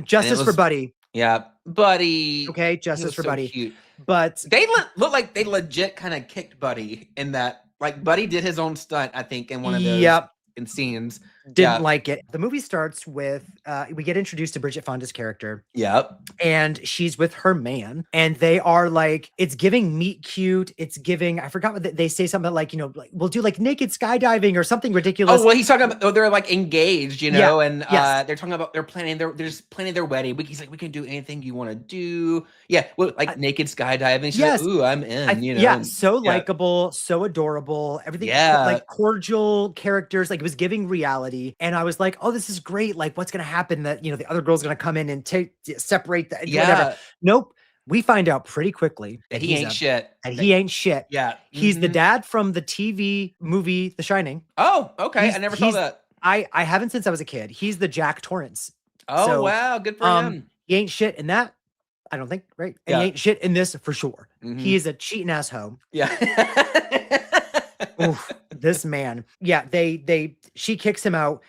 Justice for Buddy. Yeah, Buddy. Okay, justice for Buddy. Cute. But they look like they legit kind of kicked Buddy in that. Like Buddy did his own stunt, I think, in one of those in scenes. Didn't like it. The movie starts with we get introduced to Bridget Fonda's character. Yep. And she's with her man, and they are like, it's giving meet cute. It's giving, I forgot what they say, something like, like we'll do like naked skydiving or something ridiculous. Oh, well, he's talking about, they're like engaged, and they're talking about, they're just planning their wedding. He's like, we can do anything you want to do. Yeah. Well, like naked skydiving. She's like, ooh, I'm in, Yeah. So likable, so adorable, everything. Yeah. Like cordial characters. Like it was giving reality. And I was like, oh, this is great. Like what's going to happen that, the other girl's going to come in and separate that. Whatever. Nope. We find out pretty quickly that he ain't shit. He ain't shit. Yeah. He's the dad from the TV movie, The Shining. Oh, okay. I never saw that. I haven't since I was a kid. He's the Jack Torrance. Oh, wow. Good for him. He ain't shit in that. I don't think, right? And he ain't shit in this for sure. He is a cheating asshole. Yeah. Oof, this man. Yeah, she kicks him out.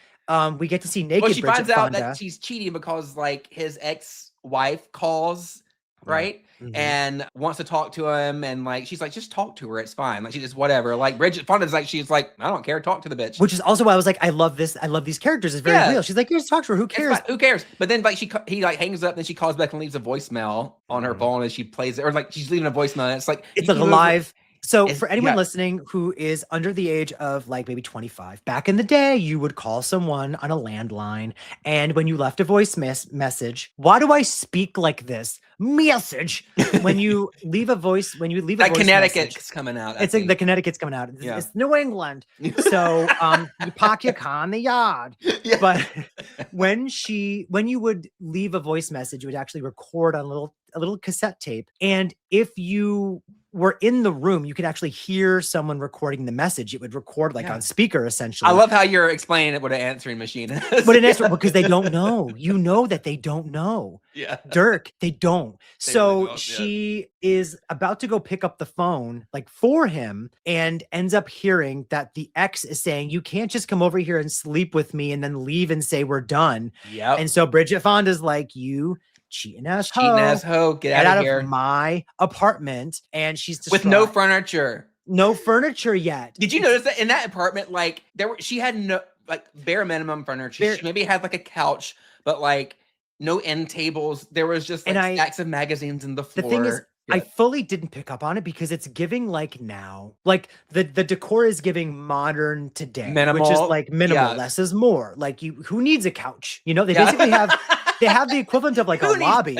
We get to see naked Bridget finds out Fonda. that she's cheating because like his ex-wife calls, right? And wants to talk to him, and like she's like, just talk to her, it's fine. Like she just whatever. Like Bridget Fonda's like, she's like, I don't care, talk to the bitch. Which is also why I was like, I love this. I love these characters. It's very real. She's like, just talk to her. Who cares? Who cares? But then like he like hangs up, and she calls back and leaves a voicemail on her phone, and she plays it, or like she's leaving a voicemail. And it's like a live. So for anyone listening who is under the age of like maybe 25, back in the day, you would call someone on a landline. And when you left a voice message, why do I speak like this? Message. When you leave a voice, that Connecticut's coming out. The Connecticut's coming out. It's New England. So you park your car in the yard. Yeah. But when you would leave a voice message, you would actually record on a little cassette tape. And if you were in the room, you could actually hear someone recording the message. It would record like on speaker, essentially. I love how you're explaining what an answering machine is. But because they don't know. You know that they don't know. Yeah. Dirk, they don't. She is about to go pick up the phone like for him, and ends up hearing that the ex is saying, you can't just come over here and sleep with me and then leave and say we're done. Yeah. And so Bridget Fonda's like, you cheating asshole, get out of here, my apartment. And she's distraught. With no furniture yet. Did you notice that in that apartment, like she had no like bare minimum furniture. She maybe had like a couch, but like no end tables. There was just like stacks of magazines in the floor. The thing is, I fully didn't pick up on it because it's giving like now, like the decor is giving modern today, minimal, which is like minimal, less is more. Like who needs a couch? They basically have. They have the equivalent of like a lobby.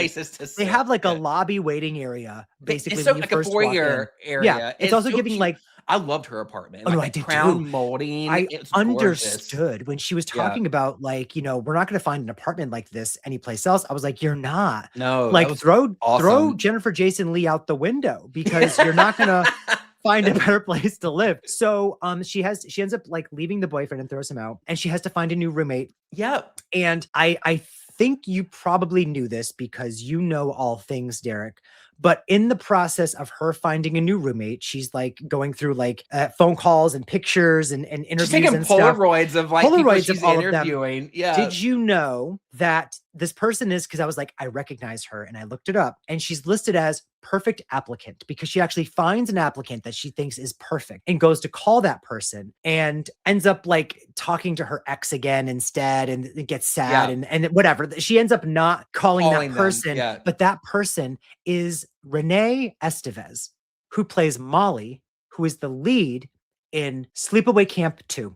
They have like a lobby waiting area, basically. It's like a foyer area. Yeah, it's also giving like. I loved her apartment. I did crown too. molding. I understood when she was talking about like, we're not going to find an apartment like this anyplace else. I was like, you're not. No, like throw Jennifer Jason Leigh out the window because you're not going to find a better place to live. So she ends up like leaving the boyfriend and throws him out, and she has to find a new roommate. Yep. And I think you probably knew this because you know all things, Derrick. But in the process of her finding a new roommate, she's like going through like phone calls and pictures and interviews. She's taking and Polaroids of like people she's interviewing. Yeah. Did you know that this person is, because I was like, I recognize her, and I looked it up, and she's listed as perfect applicant because she actually finds an applicant that she thinks is perfect and goes to call that person and ends up like talking to her ex again instead, and it gets sad and whatever. She ends up not calling that person, but that person is Renee Estevez, who plays Molly, who is the lead in Sleepaway Camp 2.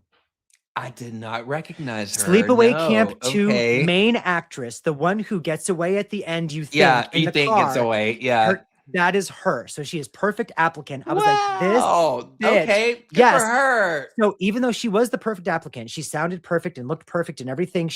I did not recognize her. Sleepaway Camp 2 main actress, the one who gets away at the end. You think gets away. Yeah. That is her. So she is perfect applicant. I was Wow. like, this bitch. Okay. Good Yes. for her. So even though she was the perfect applicant, she sounded perfect and looked perfect and everything.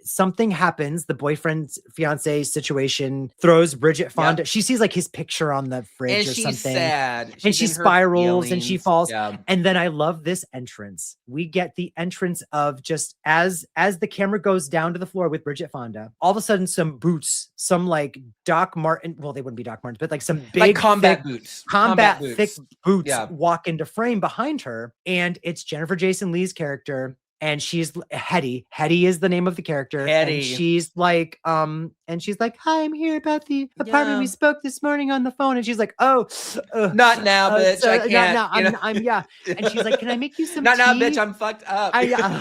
Something happens. The boyfriend's fiance situation throws Bridget Fonda. Yep. She sees like his picture on the fridge And or she's something. sad. And she in her spirals and she feelings. falls. Yeah. And then I love this entrance. We get the entrance of just as the camera goes down to the floor with Bridget Fonda, all of a sudden some boots, some like Doc Martin, well, they wouldn't be Doc Martens, but like some big Like combat thick, boots. combat thick boots Yeah. walk into frame behind her. And it's Jennifer Jason Leigh's character. And she's Hetty. Hetty is the name of the character. Hetty. And she's like, hi, I'm here about the apartment we spoke this morning on the phone. And she's like, not now, bitch. So, I can't. Not now. I'm yeah. And she's like, can I make you some not tea? now, bitch. I'm fucked up.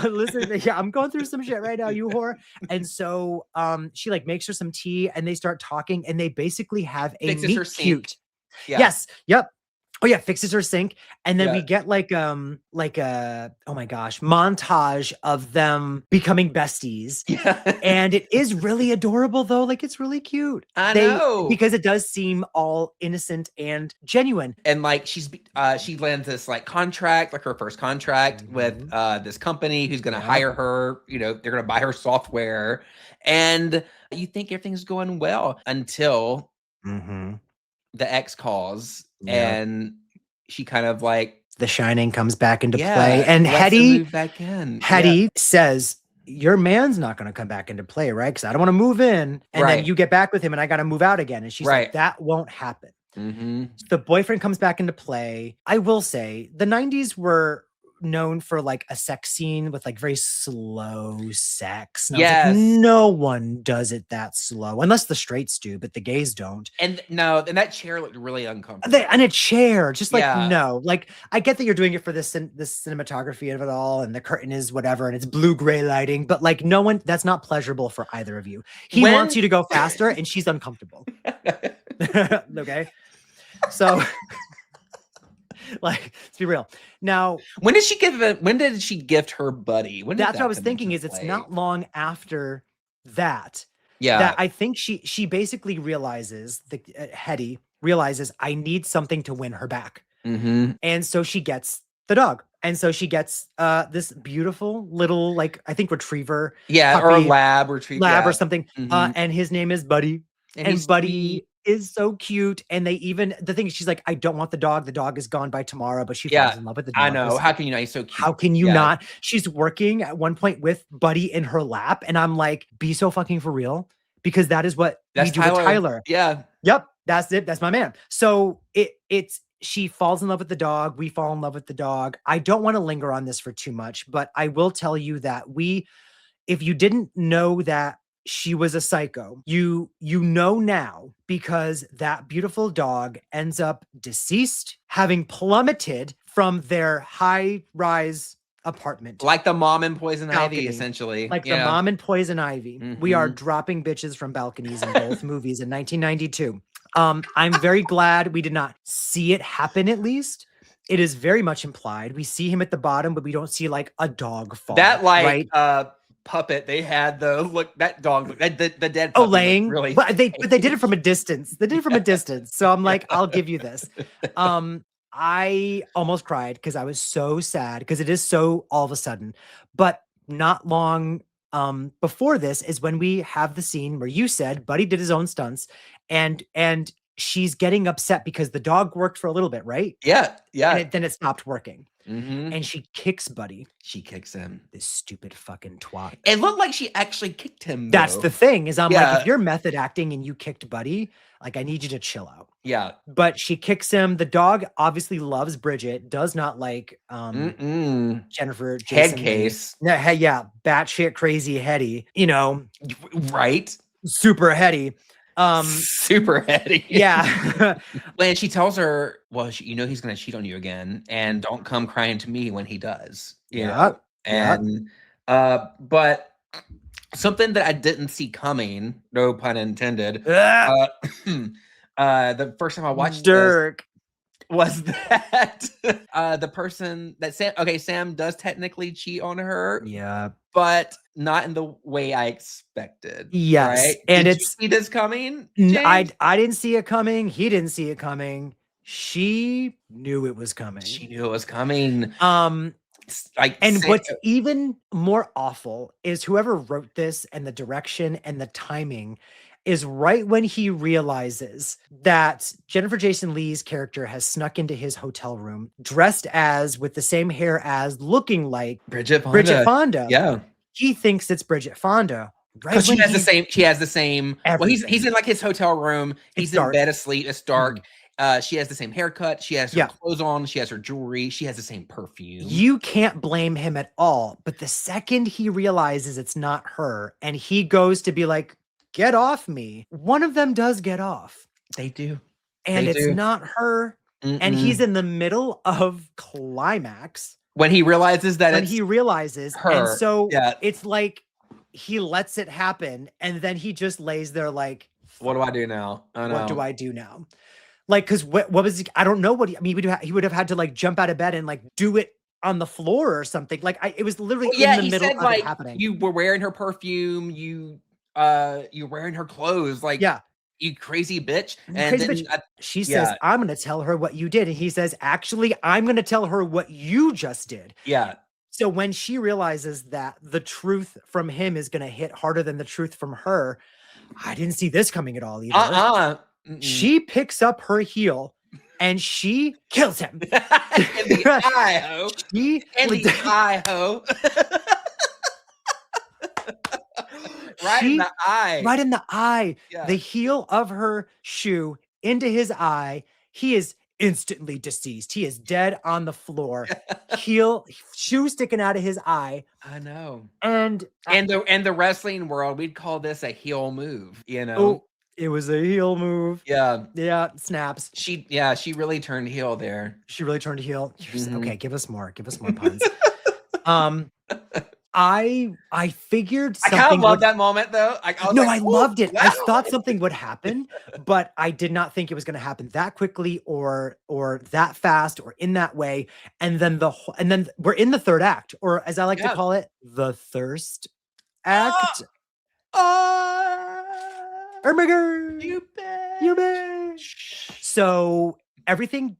Listen, I'm going through some shit right now, you whore. And so she like makes her some tea and they start talking and they basically have a meet cute. Yeah. Yes. Yep. Oh yeah, fixes her sink, and then we get like a oh my gosh montage of them becoming besties. Yeah. And it is really adorable though, like it's really cute. I know, because it does seem all innocent and genuine. And like she lands this like contract, like her first contract with this company who's going to hire her. You know, they're going to buy her software, and you think everything's going well until the ex calls. And she kind of like The Shining comes back into play, and Hetty says, your man's not going to come back into play, right? Because I don't want to move in, and then you get back with him, and I got to move out again. And she's like, that won't happen. The boyfriend comes back into play. I will say the 90s were known for like a sex scene with like very slow sex. Like, no one does it that slow unless the straights do, but the gays don't. And that chair looked really uncomfortable. And a chair, just like no, like I get that you're doing it for this cinematography of it all, and the curtain is whatever, and it's blue-gray lighting, but like no one, that's not pleasurable for either of you. He wants you to go faster, and she's uncomfortable. Okay, so. Like, let's be real. Now, when did she gift her buddy? That's what I was thinking. Is it's not long after that. Yeah, that I think she basically realizes Hetty realizes I need something to win her back, and so she gets the dog, and so she gets this beautiful little like I think retriever, puppy, or lab retriever, or something, and his name is Buddy, and Buddy is so cute. And the thing is, she's like, I don't want the dog is gone by tomorrow, but she falls in love with the dog. I know, how can you not? He's so cute. How can you not? She's working at one point with Buddy in her lap, and I'm like, be so fucking for real, because that is what we do with Tyler. Yep, that's it, that's my man. So she falls in love with the dog, we fall in love with the dog. I don't want to linger on this for too much, but I will tell you that if you didn't know that she was a psycho, you know now, because that beautiful dog ends up deceased, having plummeted from their high-rise apartment, like the mom in Poison Ivy, essentially. Like the mom in Poison Ivy. We are dropping bitches from balconies in both movies in 1992. I'm very glad we did not see it happen. At least it is very much implied. We see him at the bottom, but we don't see like a dog fall. That like puppet they had the dead puppy laying really, but they did it from a distance. So I'm like, I'll give you this. I almost cried because I was so sad, because it is so all of a sudden. But not long before this is when we have the scene where you said Buddy did his own stunts, and she's getting upset because the dog worked for a little bit, right? Yeah. And then it stopped working. And she kicks Buddy. She kicks him. This stupid fucking twat. It looked like she actually kicked him, though. That's the thing, is I'm like, if you're method acting and you kicked Buddy, like I need you to chill out. Yeah. But she kicks him. The dog obviously loves Bridget, does not like Jennifer Jason head case. Yeah, batshit crazy Hetty, right? Super Hetty. Super heady. Yeah. When she tells her, well, he's gonna cheat on you again, and don't come crying to me when he does. Yeah. And but something that I didn't see coming, no pun intended. The first time I watched Derrick. was that the person that Sam does technically cheat on her, Yeah. but not in the way I expected. Yes. Right? And Did you see this coming, I James? didn't see it coming. He didn't see it coming. She knew it was coming. She knew it was coming. And what's even more awful is whoever wrote this and the direction and the timing is right when he realizes that Jennifer Jason Leigh's character has snuck into his hotel room dressed as, with the same hair as, looking like Bridget Fonda. Yeah. He thinks it's Bridget Fonda. Right, because she has the same. Everything. Well, he's in like his hotel room. He's in bed asleep. It's dark. She has the same haircut. She has her clothes on. She has her jewelry. She has the same perfume. You can't blame him at all. But the second he realizes it's not her and he goes to be like, get off me, one of them does get off. They do. And it's not her. And he's in the middle of climax. When he realizes that her. And so yeah. It's like he lets it happen. And then he just lays there like, what do I do now? What do I do now? Like, because what was he? I don't know what he would have had to like jump out of bed and like do it on the floor or something. Like it was literally in the middle of it happening. You were wearing her perfume. You're wearing her clothes. Like, you crazy bitch. And then she says, I'm going to tell her what you did. And he says, actually, I'm going to tell her what you just did. Yeah. So when she realizes that the truth from him is going to hit harder than the truth from her, I didn't see this coming at all either. She picks up her heel and she kills him. In the eye, ho. In the eye, ho. In the eye. Right in the eye. Yeah. The heel of her shoe into his eye. He is instantly deceased. He is dead on the floor. Shoe sticking out of his eye. I know. And the wrestling world, we'd call this a heel move, you know. Oh, it was a heel move. Yeah. Yeah. Snaps. She really turned heel there. She really turned heel. Okay. Give us more puns. I figured something. I kind of love that moment though. I loved it. Wow. I thought something would happen, but I did not think it was going to happen that quickly or that fast or in that way. And then we're in the third act, or as I like to call it, the thirst act. Oh my God. You bet. So everything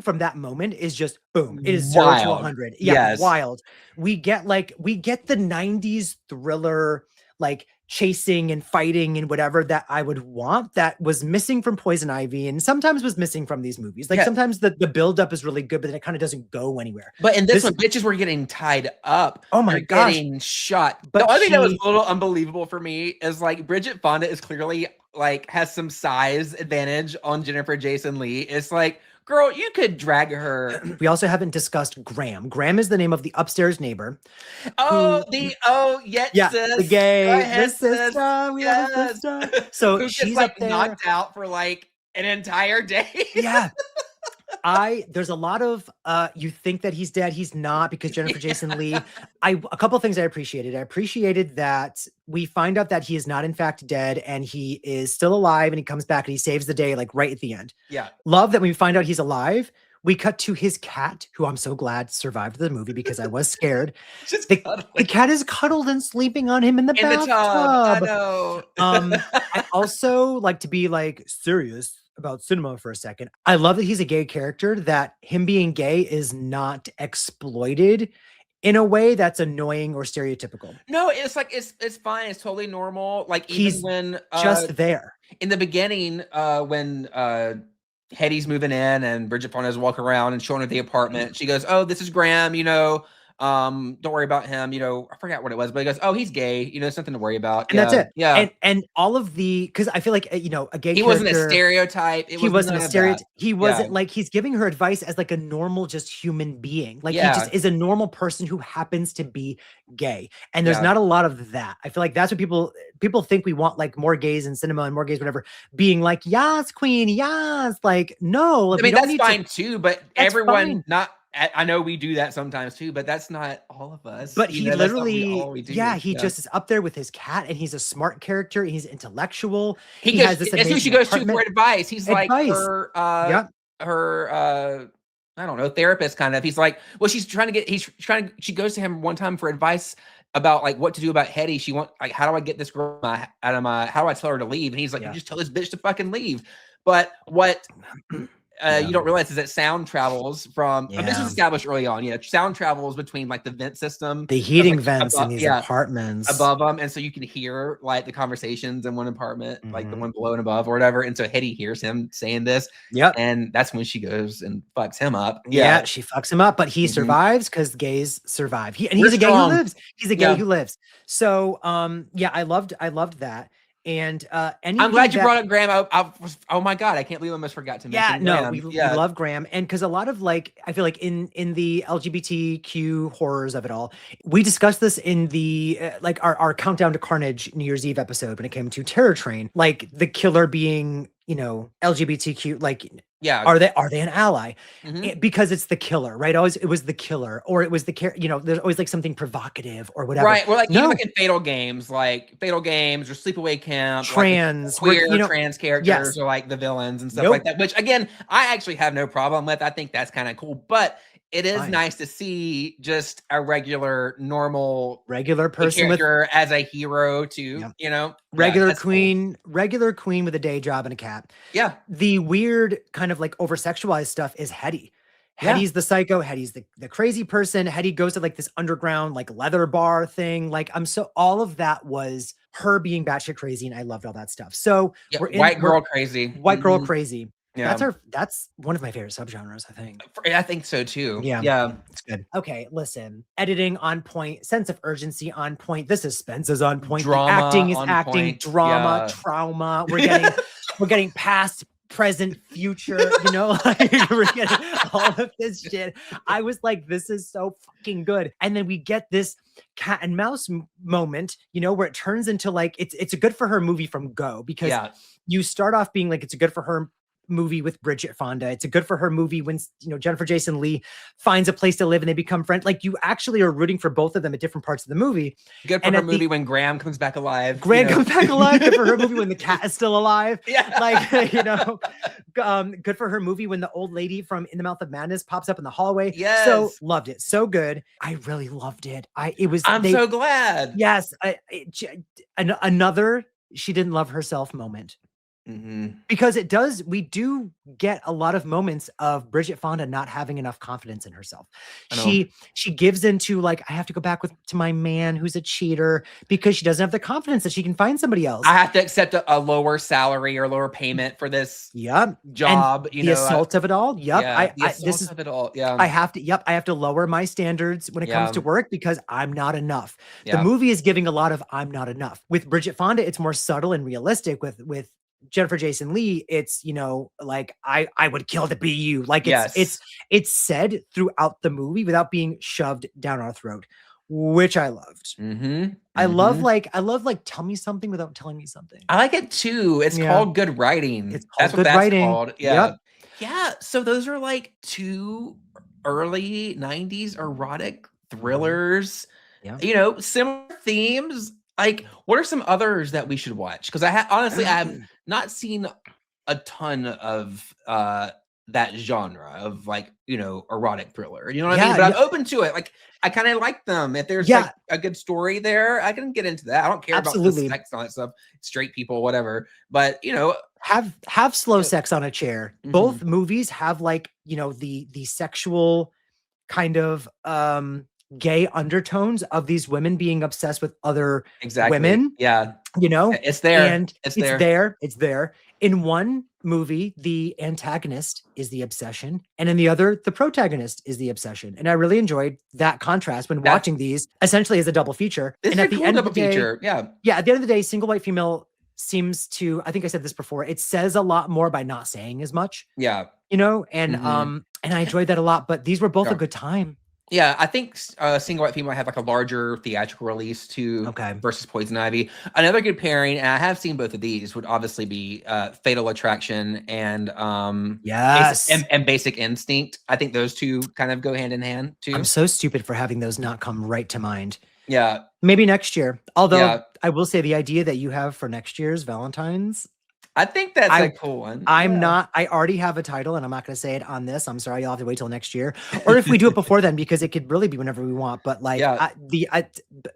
from that moment is just boom. It is 0 to 100. Yeah, yes. Wild. We get the 90s thriller, like chasing and fighting and whatever that I would want, that was missing from Poison Ivy and sometimes was missing from these movies. Like sometimes the buildup is really good, but then it kind of doesn't go anywhere. But in this one, bitches were getting tied up. Oh my gosh. Getting shot. But the only thing that was a little unbelievable for me is like Bridget Fonda is clearly like has some size advantage on Jennifer Jason Leigh. It's like, girl, you could drag her. We also haven't discussed Graham. Graham is the name of the upstairs neighbor. The gay, the sister. We have a sister. So who she's gets, like, up there, knocked out for like an entire day. Yeah. There's a lot of you think that he's dead, he's not, because Jennifer Jason Leigh. A couple of things I appreciated. I appreciated that we find out that he is not in fact dead and he is still alive and he comes back and he saves the day like right at the end. Yeah. Love that when we find out he's alive, we cut to his cat, who I'm so glad survived the movie because I was scared. The cat is cuddled and sleeping on him in the bathtub. I know. I also like to be like serious about cinema for a second. I love that he's a gay character, that him being gay is not exploited in a way that's annoying or stereotypical. No, it's like it's fine. It's totally normal. Like even when just there in the beginning, when Hetty's moving in and Bridget Fonda's walking around and showing her the apartment, she goes, "Oh, this is Graham. You know, don't worry about him." You know, I forgot what it was, but he goes, "Oh, he's gay. You know, it's nothing to worry about." And that's it. Yeah. And all of because I feel like, a gay he wasn't a stereotype. He wasn't a stereotype. He wasn't like, he's giving her advice as like a normal, just human being. Like he just is a normal person who happens to be gay. And there's not a lot of that. I feel like that's what people think we want, like more gays in cinema and more gays, whatever, being like, yes, queen, yes. Like, no. I mean, that's fine too, but everyone I know we do that sometimes too, but that's not all of us. But he literally, he just is up there with his cat, and he's a smart character. He's intellectual. He has this amazing who she goes to for advice. He's like her her I don't know, therapist kind of. He's like, well, she goes to him one time for advice about like what to do about Hetty. She want like, how do I get this girl out of my, how do I tell her to leave? And he's like, you just tell this bitch to fucking leave. But what you don't realize is that sound travels from, this was established early on. Sound travels between like the vent system, the heating vents in these apartments above them. And so you can hear like the conversations in one apartment, like the one below and above or whatever. And so Hetty hears him saying this. And that's when she goes and fucks him up. She fucks him up, but he survives because gays survive. He's a gay who lives. He's a gay who lives. So I loved that. And I'm glad you brought up Graham. Oh my god, I can't believe I almost forgot to mention Graham. We love Graham. And because a lot of like, I feel like in the LGBTQ horrors of it all, we discussed this in the like our Countdown to Carnage New Year's Eve episode when it came to Terror Train, like the killer being, you know, LGBTQ, like are they an ally? Because it's the killer, right? Always it was the killer, or it was the you know, there's always like something provocative or whatever. Right. Well, like even like in Fatal Games or Sleepaway Camp, trans, like queer trans characters are like the villains and stuff like that. Which again, I actually have no problem with. I think that's kind of cool, but it is nice to see just a regular person as a hero too, you know, regular queen with a day job and a cat. The weird kind of like over sexualized stuff is Hetty. Hetty's the psycho. Hetty's the crazy person. Hetty goes to like this underground like leather bar thing. Like all of that was her being batshit crazy, and I loved all that stuff. So white girl crazy. That's one of my favorite subgenres, I think. I think so too. Yeah, it's good. Okay, listen, editing on point, sense of urgency on point, the suspense is on point, drama the acting is on acting, point. drama, trauma. We're getting past, present, future, you know, like we're getting all of this shit. I was like, this is so fucking good. And then we get this cat and mouse moment, you know, where it turns into like it's a good for her movie from go, because you start off being like, it's a good for her movie with Bridget Fonda. It's a good for her movie when, you know, Jennifer Jason Leigh finds a place to live and they become friends. Like you actually are rooting for both of them at different parts of the movie. Good for her movie when Graham comes back alive. Comes back alive. Good for her movie when the cat is still alive. Like, you know, good for her movie when the old lady from In the Mouth of Madness pops up in the hallway. So loved it. So good. I really loved it. I'm so glad. Yes. Another she didn't love herself moment. Because we do get a lot of moments of Bridget Fonda not having enough confidence in herself. She gives into like, I have to go back to my man who's a cheater, because she doesn't have the confidence that she can find somebody else. I have to accept a lower salary or lower payment for this job. And the assault of it all. The assault of it all. I have to lower my standards when it comes to work because I'm not enough. The movie is giving a lot of I'm not enough. With Bridget Fonda, it's more subtle and realistic. With Jennifer Jason Leigh, it's, you know, like I would kill to be you. Like it's said throughout the movie without being shoved down our throat, which I loved. I love like tell me something without telling me something. I like it too. It's called good writing. That's what that's called. So those are like two early 90s erotic thrillers. You know, similar themes. Like, what are some others that we should watch? Because honestly, I have not seen a ton of that genre of like, you know, erotic thriller. You know what I mean? But I'm open to it. Like, I kind of like them. If there's like a good story there, I can get into that. I don't care about the sex and all that stuff. Straight people, whatever. But you know, have slow sex on a chair. Both movies have like, you know, the sexual kind of gay undertones of these women being obsessed with other women. You know, it's there. And it's there. In one movie, the antagonist is the obsession, and in the other, the protagonist is the obsession. And I really enjoyed that contrast when watching these essentially as a double feature. And at the end of the day, at the end of the day, single white female seems to, I think I said this before, it says a lot more by not saying as much. You know, and I enjoyed that a lot, but these were both a good time. Yeah, I think Single White Female had like a larger theatrical release too versus Poison Ivy. Another good pairing, and I have seen both of these, would obviously be Fatal Attraction and and Basic Instinct. I think those two kind of go hand in hand too. I'm so stupid for having those not come right to mind. Yeah. Maybe next year. Although I will say the idea that you have for next year's Valentine's, I think that's a I cool one. I'm Yeah. not. I already have a title, and I'm not going to say it on this. I'm sorry, you'll have to wait till next year, or if we do it before then, because it could really be whenever we want. But like, Yeah.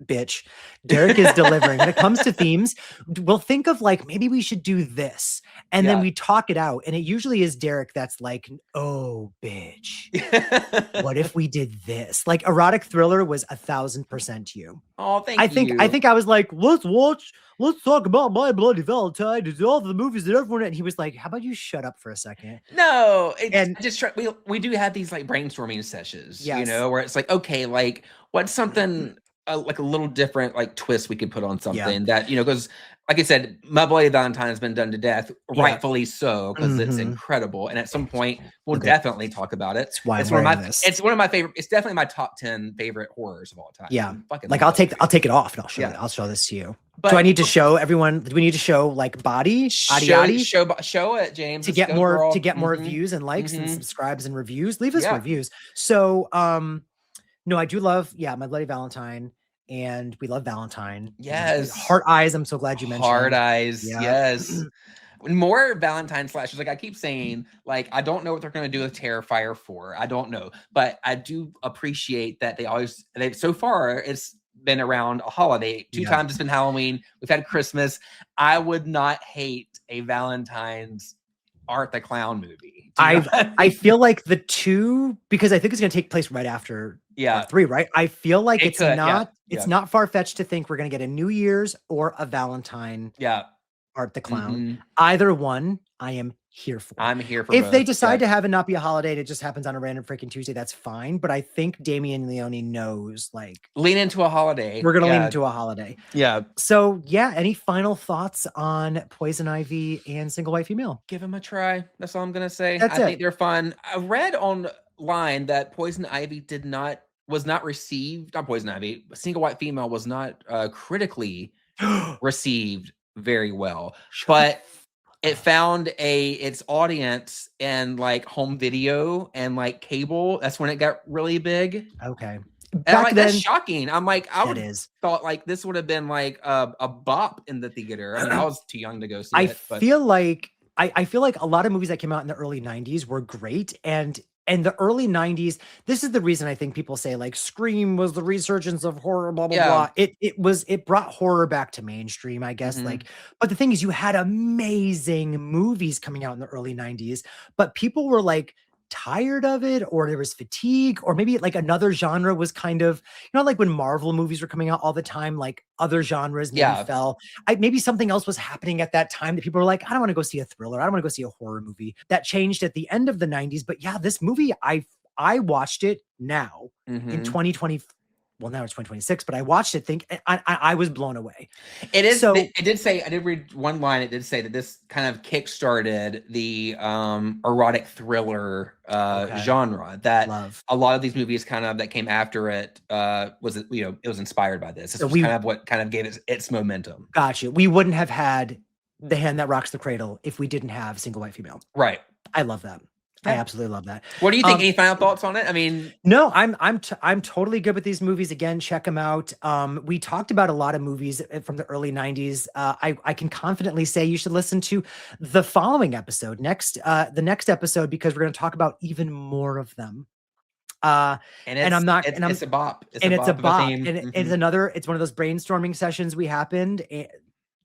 bitch, Derrick is delivering. When it comes to themes, we'll think of like maybe we should do this, and then Yeah. we talk it out. And it usually is Derrick that's like, oh, bitch, what if we did this? Like, Erotic Thriller was 1,000% you. Oh, thank I you. think I was like, let's talk about My Bloody Valentine and all the movies that everyone. And he was like, how about you shut up for a second? No, it's And just we do have these like brainstorming sessions, you yes, know, where it's like, okay, like what's something like a little different like twist we could put on something that, you know, because like I said, My Bloody Valentine has been done to death, yeah, rightfully so, because it's mhm. incredible. And at some point, we'll Okay. definitely talk about it. That's why I'm It's one of wearing my this. it's one of my favorite. It's definitely my top 10 favorite horrors of all time. Yeah, I fucking like love I'll that take movie. it off and I'll show Yeah. it. I'll show this to you. But Do I need to show everyone? Do we need to show like body? show it, James, To let's get go, more girl. to get more views and likes and Mhm. subscribes and reviews. Leave us Yeah. reviews. So no, I do love My Bloody Valentine, and we love Valentine. Yes. Heart Eyes. I'm so glad you mentioned Hard Eyes. Yeah. Yes. More Valentine slashers. Like I keep saying, like I don't know what they're going to do with Terrifier 4. I don't know, but I do appreciate that they've so far it's been around a holiday. Two times it's been Halloween. We've had Christmas. I would not hate a Valentine's Art the Clown movie. I feel like the two, because I think it's going to take place right after part 3, right? I feel like it's not far-fetched to think we're going to get a New Year's or a Valentine. Art the Clown. Either one, I am here for. I'm here for if both. They decide to have it not be a holiday and it just happens on a random freaking Tuesday, that's fine. But I think Damien Leone knows, like, lean into a holiday. We're gonna lean into a holiday. Yeah. So yeah, any final thoughts on Poison Ivy and Single White Female? Give them a try. That's all I'm gonna say. That's I think they're fun. I read online that Poison Ivy was not received. Not Poison Ivy. Single White Female was not critically received very well, but it found its audience and like home video and like cable. That's when it got really big. Okay. Back then, that's shocking. I'm like, I would thought like this would have been like a bop in the theater. I mean, I was too young to go see it. But I feel like a lot of movies that came out in the early 90s were great, and the early 90s, this is the reason I think people say like Scream was the resurgence of horror, blah blah blah. It brought horror back to mainstream, I guess. Like, but the thing is, you had amazing movies coming out in the early 90s, but people were like tired of it, or there was fatigue, or maybe like another genre was kind of, like when Marvel movies were coming out all the time, like other genres maybe fell. Maybe something else was happening at that time that people were like, I don't want to go see a thriller, I don't want to go see a horror movie. That changed at the end of the 90s. But yeah, this movie, I watched it now in 2020. Well, now it's 2026, but I watched it. I was blown away. It is. So it did say, I did read one line. It did say that this kind of kickstarted the erotic thriller genre. That a lot of these movies that came after it it was inspired by this. This was kind of what kind of gave it its momentum. Gotcha. We wouldn't have had The Hand That Rocks the Cradle if we didn't have Single White Female. Right. I love that. I absolutely love that. What do you think? Any final thoughts on it? I mean, no, I'm totally good with these movies. Again, check them out. We talked about a lot of movies from the early 90s. I can confidently say you should listen to the following episode the next episode, because we're going to talk about even more of them. It's a bop. It's a bop. And it's one of those brainstorming sessions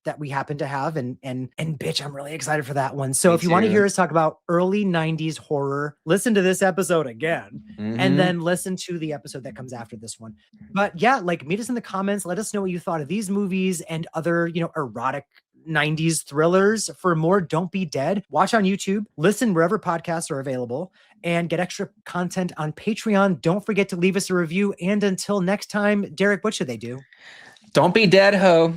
that we happen to have, and bitch, I'm really excited for that one. So if you want to hear us talk about early 90s horror, listen to this episode again, and then listen to the episode that comes after this one. But yeah, like, meet us in the comments. Let us know what you thought of these movies and other, erotic 90s thrillers. For more Don't Be Dead, watch on YouTube, listen wherever podcasts are available, and get extra content on Patreon. Don't forget to leave us a review. And until next time, Derrick, what should they do? Don't be dead, ho.